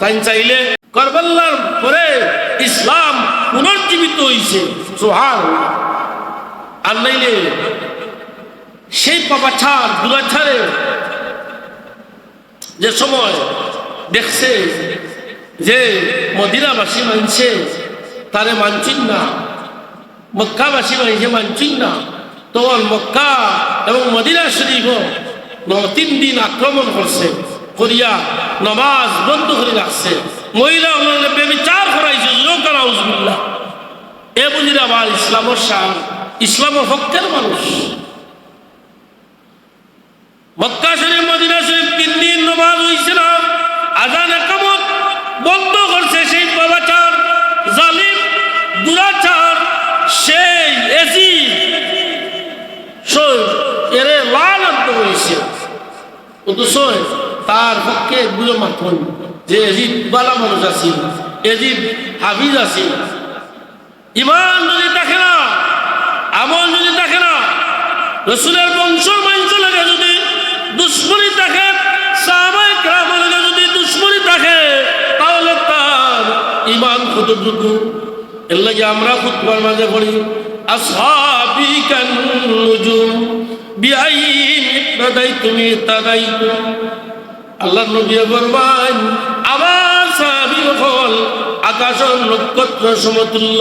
তাই চাইলে কারবালার পরে ইসলাম পুনর্জীবিত হইছে সুবহানাল্লাহ আর নাইলে সেই পাপাছার দুরাছারে যে সময় দেখছে যে মদিনাবাসী মানছে তারে মানছেন না মক্কাবাসী মানছে মানছেন না তখন মক্কা এবং মদিনা শরীফ 3 দিন আক্রমণ করছে করিয়া নামাজ বন্ধ করে রাখছে মহিলা বেবিচার করাইছে নাউজুবিল্লাহ এ বুঝির আবার ইসলামের শান ইসলামের ভক্তের মানুষ মক্কা শরীফ মদিনা শরীফ 3 দিন নামাজ হইছে না আজান একামত বন্ধ করছে সেই বাবাচার জালিম দুরাচার সেই এজিদ এরে লানত হয়েছে অথচ তার পক্ষে এগুলো মাথন যে এজিদ বালা মানুষ আছিল এজিদ হাফিজ আছিল ইমান যদি থাকে না আমল যদি থাকে না রসুলের বংশ মাংস লাগে যদি দুশ্মনী থাকে সাহাবায়ে কেরামের লাগে যদি দুশ্মনী থাকে তাহলে তার ইমান কতটুকু এর লাগে আমরা খুতবার মাঝে পড়ি আসহাবি কান নুজুম বিআইন ইকতাদাইতুম ইহতাদাইতুম আল্লাহর নবী ফরমান আমার সাহাবী হল আকাশের নক্ষত্র সমতুল্য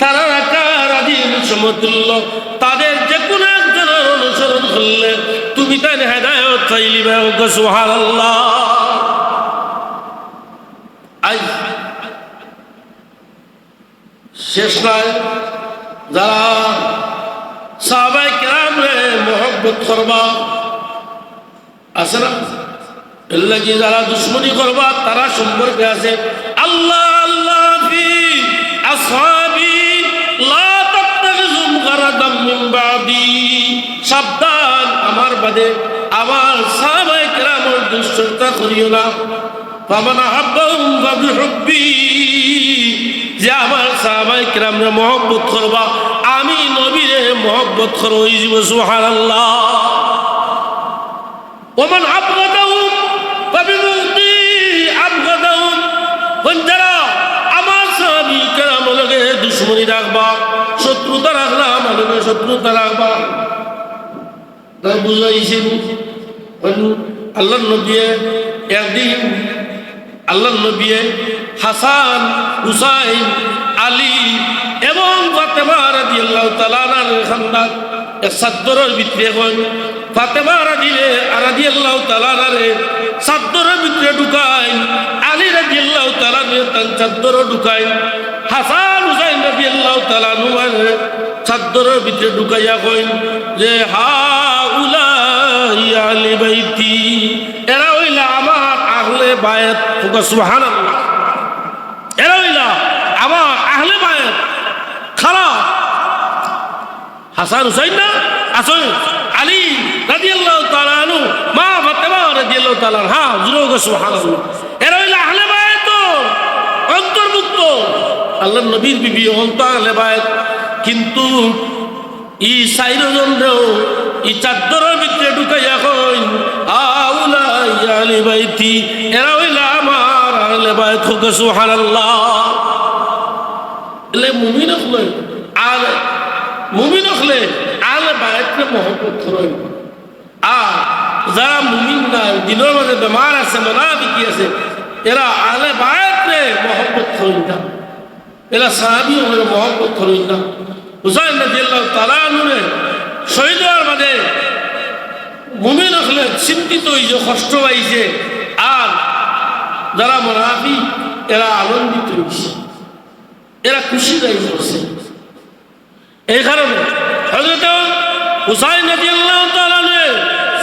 তারার আকার আদির সমতুল্য তাদের যে কোনো একজনের অনুসরণ করলে তুমি তার হেদায়েত চাইলিবে সুবহানাল্লাহ আই শেষ নয় যারা সাহাবায়ে কেরামরে মহব্বত করবা আছে না এর লাগি যারা দুশ্মনী করবা তারা সম্পর্কে আছে আল্লাহ আল্লাহ ফি আসহাবি লা তাত্তাখিযুম গারাদাম মিন বাদি সাবধান আমার বাদে আমার সাহাবায়ে কেরামের দুশ্মনতা করিও না ফামান আহাব্বাহুম ফাবিহুব্বি যে আমার সাহাবায়ে কেরামরে মহব্বত করবা আমি নবীরে মহব্বত করব সুবহানাল্লাহ ওমান আবগাদাহুম ফাবিবুগদি আবগাদাহুম যারা আমার সাহাবায়ে কেরামের লগে দুশমনী রাখবা শত্রুতা রাখলা মানে শত্রুতা রাখবা তা বুঝাইছেন আল্লাহর নবী একদিন আল্লাহর নবী হাসান হুসাইন আলী এবং ফাতেমা রাদিয়াল্লাহু তাআলা আনহার খানদান এক সাদরের ভিতরে গন ফাতেমা রাদিয়াল্লাহু তাআলা আনহারে সাদরের ভিতরে ঢুকাই আলী রাদিয়াল্লাহু তাআলা তার সাদরে ঢুকাই হাসান হুসাইন রাদিয়াল্লাহু তাআলা আনহুরে সাদরের ভিতরে ঢুকাইয়া কইন যে হাউলাই আহলে বাইতি এরা হইলা আমার আহলে বায়াত সুবহানাল্লাহ এরা হইলা আমার আহলে বায়াত খারাপ হাসান হুসাইন না আসল আলী রাদিয়াল্লাহু তাআলা আনহু মা ফাতেমা রাদিয়াল্লাহু তাআলা হ্যাঁ জুরুগ সুবহানাল্লাহ এরা হইলা আহলে বায়াত অন্তর্ভুক্ত আল্লাহর নবীর বিবি হন্ত আহলে বায়াত কিন্তু ই সাইরজনও ই চাদরের ভিতরে ঢুকাইয়া কইন আউলাই আহলে বাইতি এরা হইলা আমার আহলে বায়াত সুবহানাল্লাহ এলে মুমিন হলে আর মুমিন হলে আহলে বায়াতকে মহব্বত করেন আর যারা মুমিন না দিনের মাঝে বেমার আছে মুনাফিকি আছে এরা আহলে বায়াতকে মহব্বত করেন না এরা সাহাবী হলে মহব্বত করেন না হুসাইন রাদিয়াল্লাহু তাআলা আনহুরে শহীদ হওয়ার বাদে মুমিন হলে চিন্তিত হইছে কষ্ট পাইছে আর যারা মুনাফিক এরা আনন্দিত হইছে এরা খুশি যাই করছে হুসাইন রাদিয়াল্লাহু তাআলা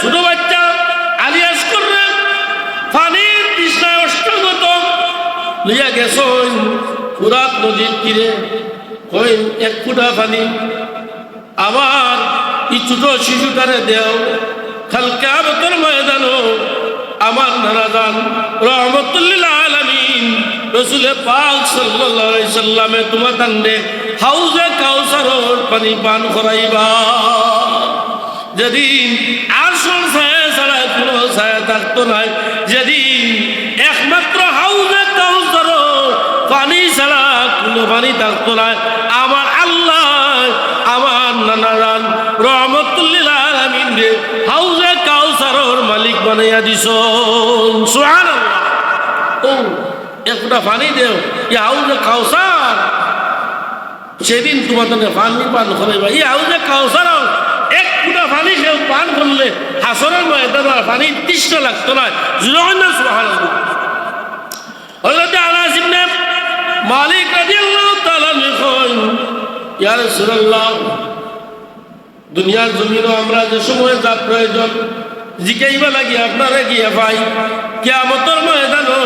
ছোট বাচ্চা আলী আসগর পানির তৃষ্ণায় অষ্টগত লইয়া গেছেন ফুরাত নদীর তীরে। কই এক ফুটা পানি আমার এই ছোট শিশুটারে দেও, কাল কিয়ামতের ময়দানও আমার নানাজান রহমতুল লিল আলামিন রাসূল পাক সাল্লাল্লাহু আলাইহি সাল্লামে তোমার দান্নে হাউজে কাউসারের পানি পান করাইবা। যেদিন আরশের ছায়া ছাড়া কোনো ছায়া থাকতো না, যেদিন একমাত্র হাউজে কাউসারের পানি ছাড়া কোনো পানি থাকতো না, আমার আল্লাহ আমার নানাজান রহমতুল লিল আলামিন রে হাউজে কাউসারের মালিক বানাইয়া দিছেন। সুবহানাল্লাহ। ও একটা পানি দেও, এই হাউজে কাউসার সেদিন তোমার পানি পান করাইবা। এই হাউজে কাউসার এক ফুটা পানি কেউ পান করলে হাসরের ময়দানে পানি তৃষ্ণা লাগতো না। সুবহানাল্লাহ। হযরত আনাস ইবনে মালিক রাদিয়াল্লাহু তাআলা কইন, ইয়া রাসূলুল্লাহ, দুনিয়ার জমিনও আমরা যে সময় যা প্রয়োজন জিকাইবা লাগি আপনারে গিয়া পাই, কিয়ামতের ময়দানও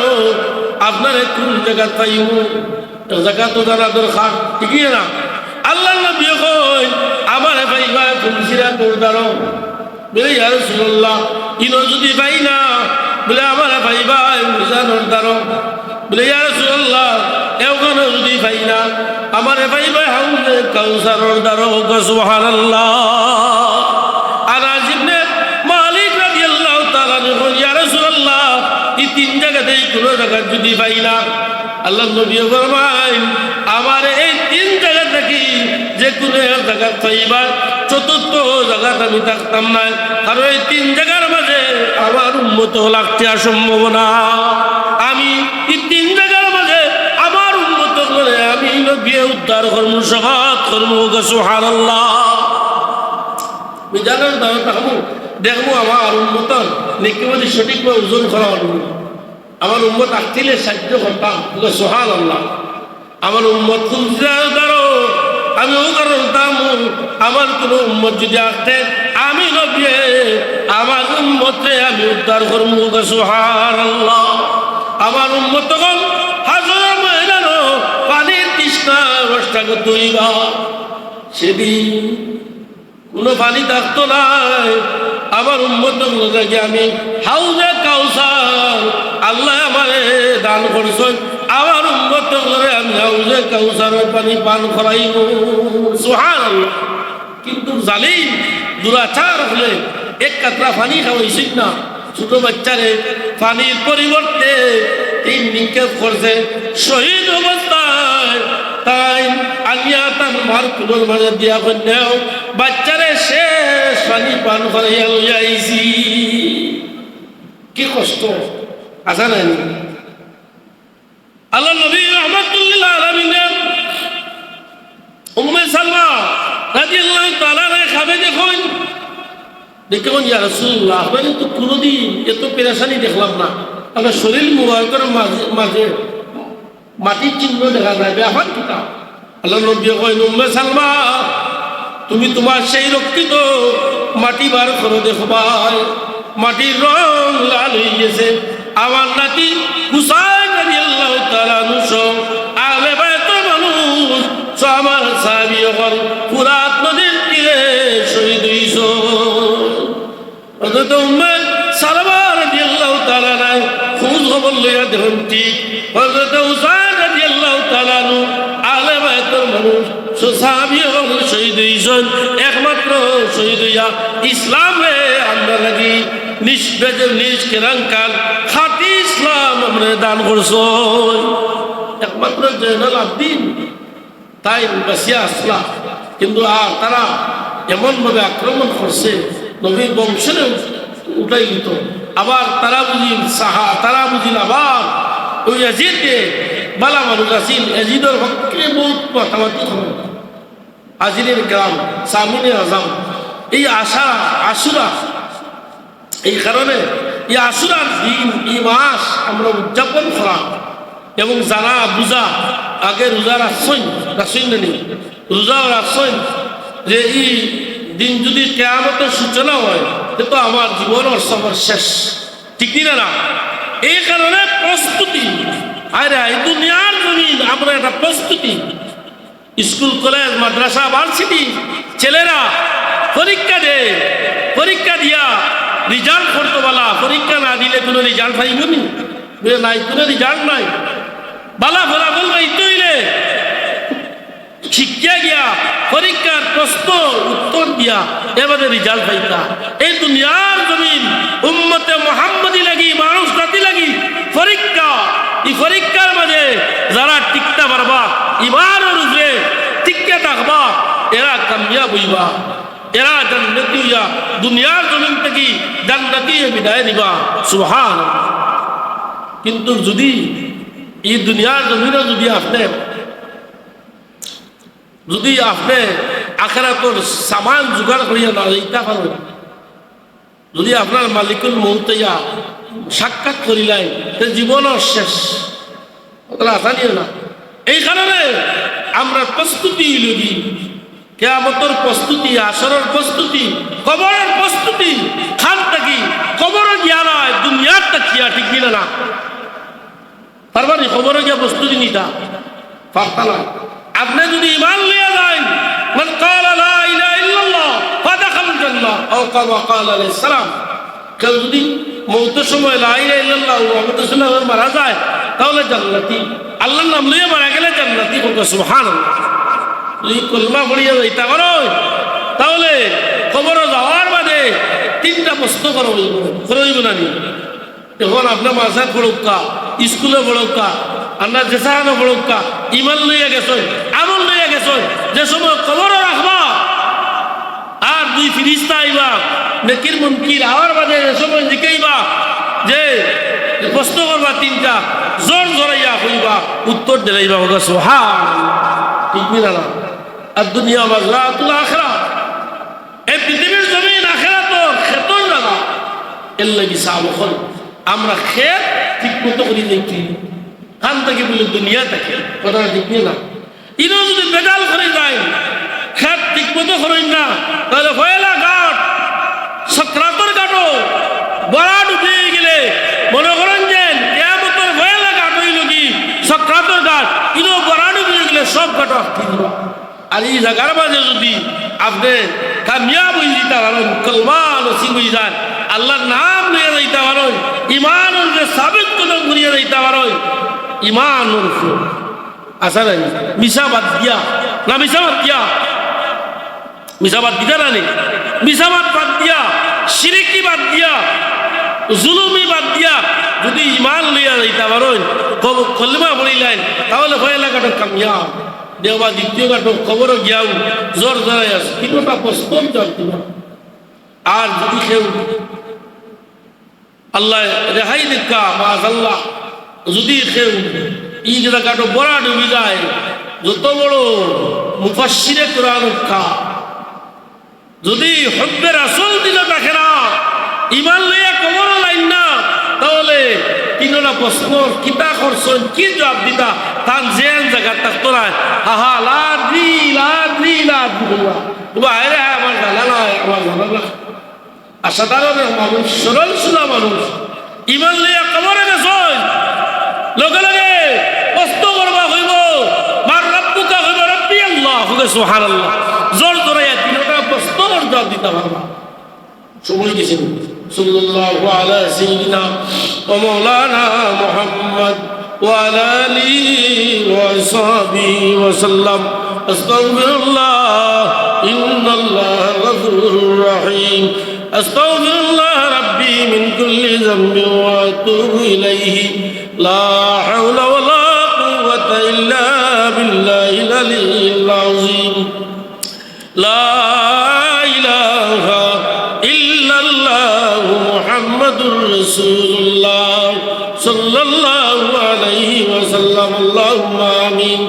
আপনারে কোন জায়গা পাইব জায়গা তো জানা দরকার, ঠিক না? আল্লাহর নবী কইন, আমারে পাইবা কোন সিরাতুল দারো। বলে ইয়া রাসূলুল্লাহ, ইনো যদি পাই না বলে আমারে পাইবা মিজানুর দারো। বলে ইয়া রাসূলুল্লাহ, এওখানে যদি পাই না আমারে পাইবা হাউজে কাউসারের দারো। সুবহানাল্লাহ। আনাস ইবনে মালিক রাদিয়াল্লাহু তাআলা কইন, ইয়া রাসূলুল্লাহ, এই তিন জায়গাতেই কোনো জায়গা যদি পাই না, আল্লাহর নবী ফরমায় আমার এই তিন জায়গা থেকে যে কোনো এক জায়গা পাইবা, চতুর্থ জায়গাতে আমি থাকতাম না, কারণ এই তিন জায়গার মাঝে আমার উম্মত লাগতে অসম্ভব না। আমি এই তিন জায়গার মাঝে আমার উম্মত করে আমি নবী উদ্ধার কর্ম সহাত কর্ম। সুবহানাল্লাহ। মিজানের দাওয়াত খাবো, দেখবো আমার উম্মতর নেকিমতি সঠিকভাবে ওজন করা হবে। আমার উম্মত আসলে সাহায্য করতাম। সুবহানাল্লাহ। আমার উম্মত খুঁজো, আমি ও কারণ আমার কোন উম্মত যদি আসতে আমি নবী আমার উম্মতে আমি উদ্ধার করব। সুবহানাল্লাহ। আমার উম্মত তখন হাজরের ময়দানে পানির তৃষ্ণা অবস্থাগত হইবা। সেদিন কোনো পানি থাকতো না। আমার উম্মত আমি হাউজে কাউসার আল্লাহ আমারে দান করছেন, আমার উম্মত করে আমি হাউজে কাউসারের পানি পান করাইব। সুবহানাল্লাহ। কিন্তু জালিম দুরাচার হলে এক কাতরা পানি খাওয়াইছিল না, ছোট বাচ্চারে পানির পরিবর্তে তিন নিক্ষেপ করছে শহীদ অবস্থায়। তাই আনিয়া তার মার কুলোর মাঝে দিয়া কন্যাও বাচ্চারে শেষ পানি পান করাইয়া লইয়া আইছি। কি কষ্ট আসা নাই? আল্লাহ নবী রাহমাতুল লিল আলামিন উম্মে সালমা রাদিয়াল্লাহু তাআলা খাবে দেখুন, দেখুন ইয়া রাসূলুল্লাহ, আমি তো কোনোদিন এত পেরেশানি দেখলাম না। আমার শরীর মুবারকের মাঝে মাটির চিহ্ন দেখা যায়, ব্যাপার কিতা? আল্লাহ নবী কইন, উম্মে সালমা, তুমি তোমার সেই রক্ষিত মাটি বার করে দেখবা, মাটির রং লাল হয়ে গেছে। আমার নাতি হুসাইন রাদিয়াল্লাহু তাআলা আহলে বাইতের মানুষ আমার সাহাবী হল ফুরাত নদীর তীরে শহীদ হইছে। হযরত উম্মে সালমা রাদিয়াল্লাহু তাআলা খোঁজ খবর লইয়া দেখুন, ঠিক হযরত হুসাইন রাদিয়াল্লাহু তাআলা আহলে বাইতের মানুষ সাহাবী হল শহীদ হইছেন। একমাত্র শহীদ হইয়া ইসলামে আমরা লাগি নিষ্কেরাঙ্কাল খাঁটি ইসলাম আমরা দান করছ। একমাত্র জয়নাল আবদিন তাই বাসিয়া আসলা, কিন্তু আর তারা এমনভাবে আক্রমণ করছে নবীর বংশে উঠাই দিত। আবার তারা বুঝিল তারা বুঝিল আবার ওই এজিদকে বালা মানুষ আসিল, এজিদের পক্ষে বহুত মাতামাতি হবে। আজিরের গ্রাম সামিনে আজম এই আশুরা, এই কারণে এই আশুরার দিন এই মাস আমরা উদযাপন করা এবং জানা বুঝা আগে রোজা রাখছেন নেই, রোজা রাখছেন যে এই দিন যদি কিয়ামতের সূচনা হয় তো আমার জীবন আর সফর শেষ, ঠিক না? এই কারণে প্রস্তুতি, আরে এই দুনিয়ার জমিন আমরা একটা প্রস্তুতি। স্কুল কলেজ মাদ্রাসা ভার্সিটি ছেলেরা পরীক্ষা দেয়, পরীক্ষা দিয়া রেজাল্ট করতে বলা, পরীক্ষা না দিলে কোনো রেজাল্ট পাইব নি? নাই, কোনো রেজাল্ট নাই। বালা ফলাফল পাইতে হইলে শিক্ষা গিয়া পরীক্ষার প্রশ্ন উত্তর দিয়া এবারে রেজাল্ট পাইতা। এই দুনিয়ার জমিন উম্মতে মুহাম্মদী লাগি, মানুষ জাতি লাগি পরীক্ষা। এই পরীক্ষার মাঝে যারা টিকতে পারবা, ইমানের উপরে টিকে থাকবা, এরা কামিয়াব হইবা, এরা জান্নাতি হইয়া দুনিয়ার জমিন থেকে জান্নাতি বিদায় নিবা। সুবহানাল্লাহ। কিন্তু যদি এই দুনিয়ার জমিনে যদি আপনি আখিরাতের সামান জোগাড় করিয়া না যাইতে পারেন, যদি আপনার মালিকুল মউত সাক্ষাৎ করিলাই, জীবনের শেষ, আসানিও না। এই কারণে আমরা প্রস্তুতি লগি, কিয়ামতের প্রস্তুতি, আসরের প্রস্তুতি, কবরের প্রস্তুতি, খান থাকি কবরে গিয়া নয়, দুনিয়ার তাকিয়া, ঠিক কিনা না? পারবানি কবরে গিয়া প্রস্তুতি নিতা পারতা না। আপনি যদি ঈমান লিয়ে যান, মান ক্বালা লা ইলাহা ইল্লাল্লাহ ফাদাখাল জান্নাহ আও কামা ক্বালা আলাইহিস সালাম, কেউ যদি মউতের সময় লা ইলাহা ইল্লাল্লাহ মুহাম্মদুর রাসূলুল্লাহ মারা যায় তাহলে জান্নাতি, আল্লাহর নাম লইয়া মারা গেলে জান্নাতি। সুবহানাল্লাহ। যদি কলমা পড়িয়া যাইতা পারো তাহলে কবরে যাওয়ার বাদে তিনটা প্রশ্ন করা হইব না নি? এখন আপনার মাসায় পড়ুকা, স্কুলে পড়ুকা, আপনার যেসানো পড়ুকা, ইমান লইয়া গেছ, আমল লইয়া গেছ, যে সময় কবরও রাখবা আর দুই ফিরিস্তা আইবা নেকির মুনকির আওয়ার বাদে যে সময় জিকাইবা, যে প্রশ্ন করবা তিনটা, জোর জোরাইয়া হইবা, উত্তর দিলাইবা। হোক সুবহানাল্লাহ। ঠিক না? আর দুনিয়া মাযরাতুল আখিরাহ, এই পৃথিবীর জমিন আখিরাতর খেতর জায়গা। এর লাগি সাবখল আমরা খেত ঠিক মতো করি দেখি, খান থেকে বলে দুনিয়া থাকে, কথাটা ঠিক না? ইনো যদি বেদাল করে যায়, খেত ঠিক মতো করেন না, তাহলে ফয়লা ঘাট, সক্রাতর ঘাটও বড়া ডুবে গেলে মনে করেন যে কিয়ামতের ফয়লা ঘাট হইল কি সক্রাতর ঘাট, ইনো বড়া ডুবে গেলে সব ঘাট আসবে। আর এই জায়গার মাঝে যদি আপনি কামিয়াব হয়ে যেতে পারেন, কলমা নসিব হয়ে যায়, আল্লাহর নাম লইয়া যাইতে পারেন, ইমানের যে সাবিত কদম করিয়া যাইতে পারেন, ইমানের আশা নাই মিশা বাদ দিয়া না, মিশা বাদ দিয়া, মিশা বাদ দিতে না, মিশা বাদ দিয়া, শিরিকি বাদ দিয়া, জুলুমি বাদ দিয়া যদি ইমান লইয়া যাইতে পারেন, কলমা পড়িলেন, তাহলে ভয় লাগাটা কামিয়াব। দেওয়া দ্বিতীয় ঘাটো খবরও গিয়াও জোর জোরাই আছে, তিনটা প্রশ্ন জানতে না। আর যদি কেউ আল্লাহ রেহাই দেখা মাশাআল্লাহ, যদি কেউ ই জায়গাটা বড়া ডুবি যায়, যত বড় মুফাসসিরে কোরআন খা, যদি হব্বে রাসূল দিলে দেখে না, ইমান লইয়া কবর লাইন না, তাহলে তিনটা প্রশ্ন কিতা করছেন, কি জবাব দিতা, তার জেন জায়গা থাকতো না। হাহা লাদ্রি লাদ্রি লাদ্রি, আরে আমার জানা নয়, আমার জানা না। আর সাধারণ মানুষ, সরল সুলা মানুষ, ইমান লইয়া কবরে গেছ, লগে লগে প্রশ্ন করবা হইব, মার রব্বুকা হইব রব্বি আল্লাহ, হবে সুবহানাল্লাহ, জোর জোরাইয়া তিনটা প্রশ্নের জবাব দিতে পারবা। সময় গেছে। সাল্লাল্লাহু আলা সাইয়্যিদিনা ওয়া মাওলানা মুহাম্মদ ওয়া আলা আলিহি ওয়া সাহবিহি ওয়া সাল্লাম। আস্তাগফিরুল্লাহ ইন্নাল্লাহ গফুরুর রহিম। আস্তাগফিরুল্লাহ রাব্বি মিন কুল্লি যামবিন ওয়া আতুবু ইলাইহি। লা হাওলা ওয়া লা কুওয়াতা ইল্লা বিল্লাহিল আলিয়্যিল আযীম। লা ইলাহা ইল্লাল্লাহু মুহাম্মাদুর রাসূলুল্লাহ সাল্লাল্লাহু আলাইহি ওয়াসাল্লাম। আল্লাহুম্মা আমিন।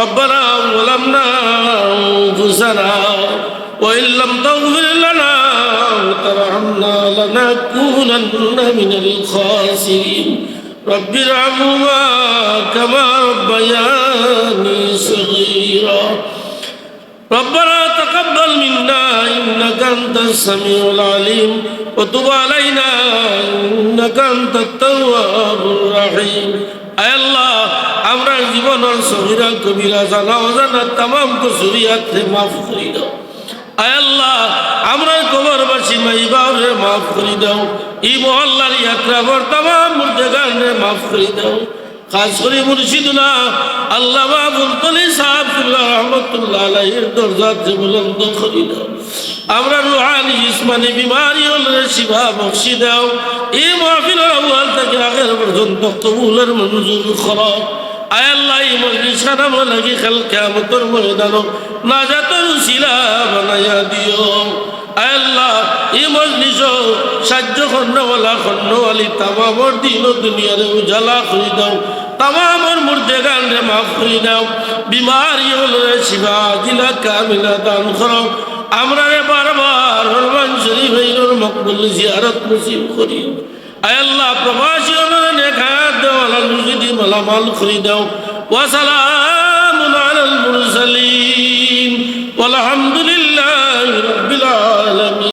রব্বানা যালামনা আনফুসানা ওয়া ইল্লাম তাগফির লানা ওয়া তারহামনা লানাকুনান্না মিনাল খাসিরিন। রব্বিরহামহুমা কামা রাব্বায়ানি সগীরা। ربنا تقبل منا إنك إنك أنت السميع العليم وتب علينا إنك أنت التواب الرحيم আয় আল্লাহ আমরা জীবনের সগীরা কবিরা জানা অজানা तमाम কসুরিয়াতকে মাফ করে দাও আয় আল্লাহ আমরা কবরবাসী মাই বাবারে মাফ করে দাও এই মহল্লার যাত্রা পর तमाम মুর্দেগানরে মাফ করে দাও খাস করে মুর্শিদুল্লাহ আল্লামা আবুল তলি সাহেব রহমতুল্লাহ আলাইহির দরজাতে বুলন্দ করে দাও আমরা রুহানি জিসমানি বিমারি হলে শিফা বখশি দাও এই মাহফিলের আউয়াল থেকে আখের পর্যন্ত কবুলের মঞ্জুর করো আয় আল্লাহ এই মজলিস খানা লাগি কাল কিয়ামতের ময়দানে নাজাতের উসিলা বানায়া দিও আয় আল্লাহ এই মজলিস সাহায্য করনেওয়ালা করনেওয়ালি তামামর দিন ও দুনিয়ার উজালা করে দাও তামামর মুর্দেগানরে মাফ করে দাও বিমারি হলে শিফা দিলা কামিলা দান করো আমরা বারবার হরমান শরীফ এর মকবুল জিয়ারত নসিব করি আয় আল্লাহ প্রবাসী ওনারে নেখায়াত দাও আলা মুজিদি মালামাল করে দাও ওয়া সালামুন আলাল মুরসালিন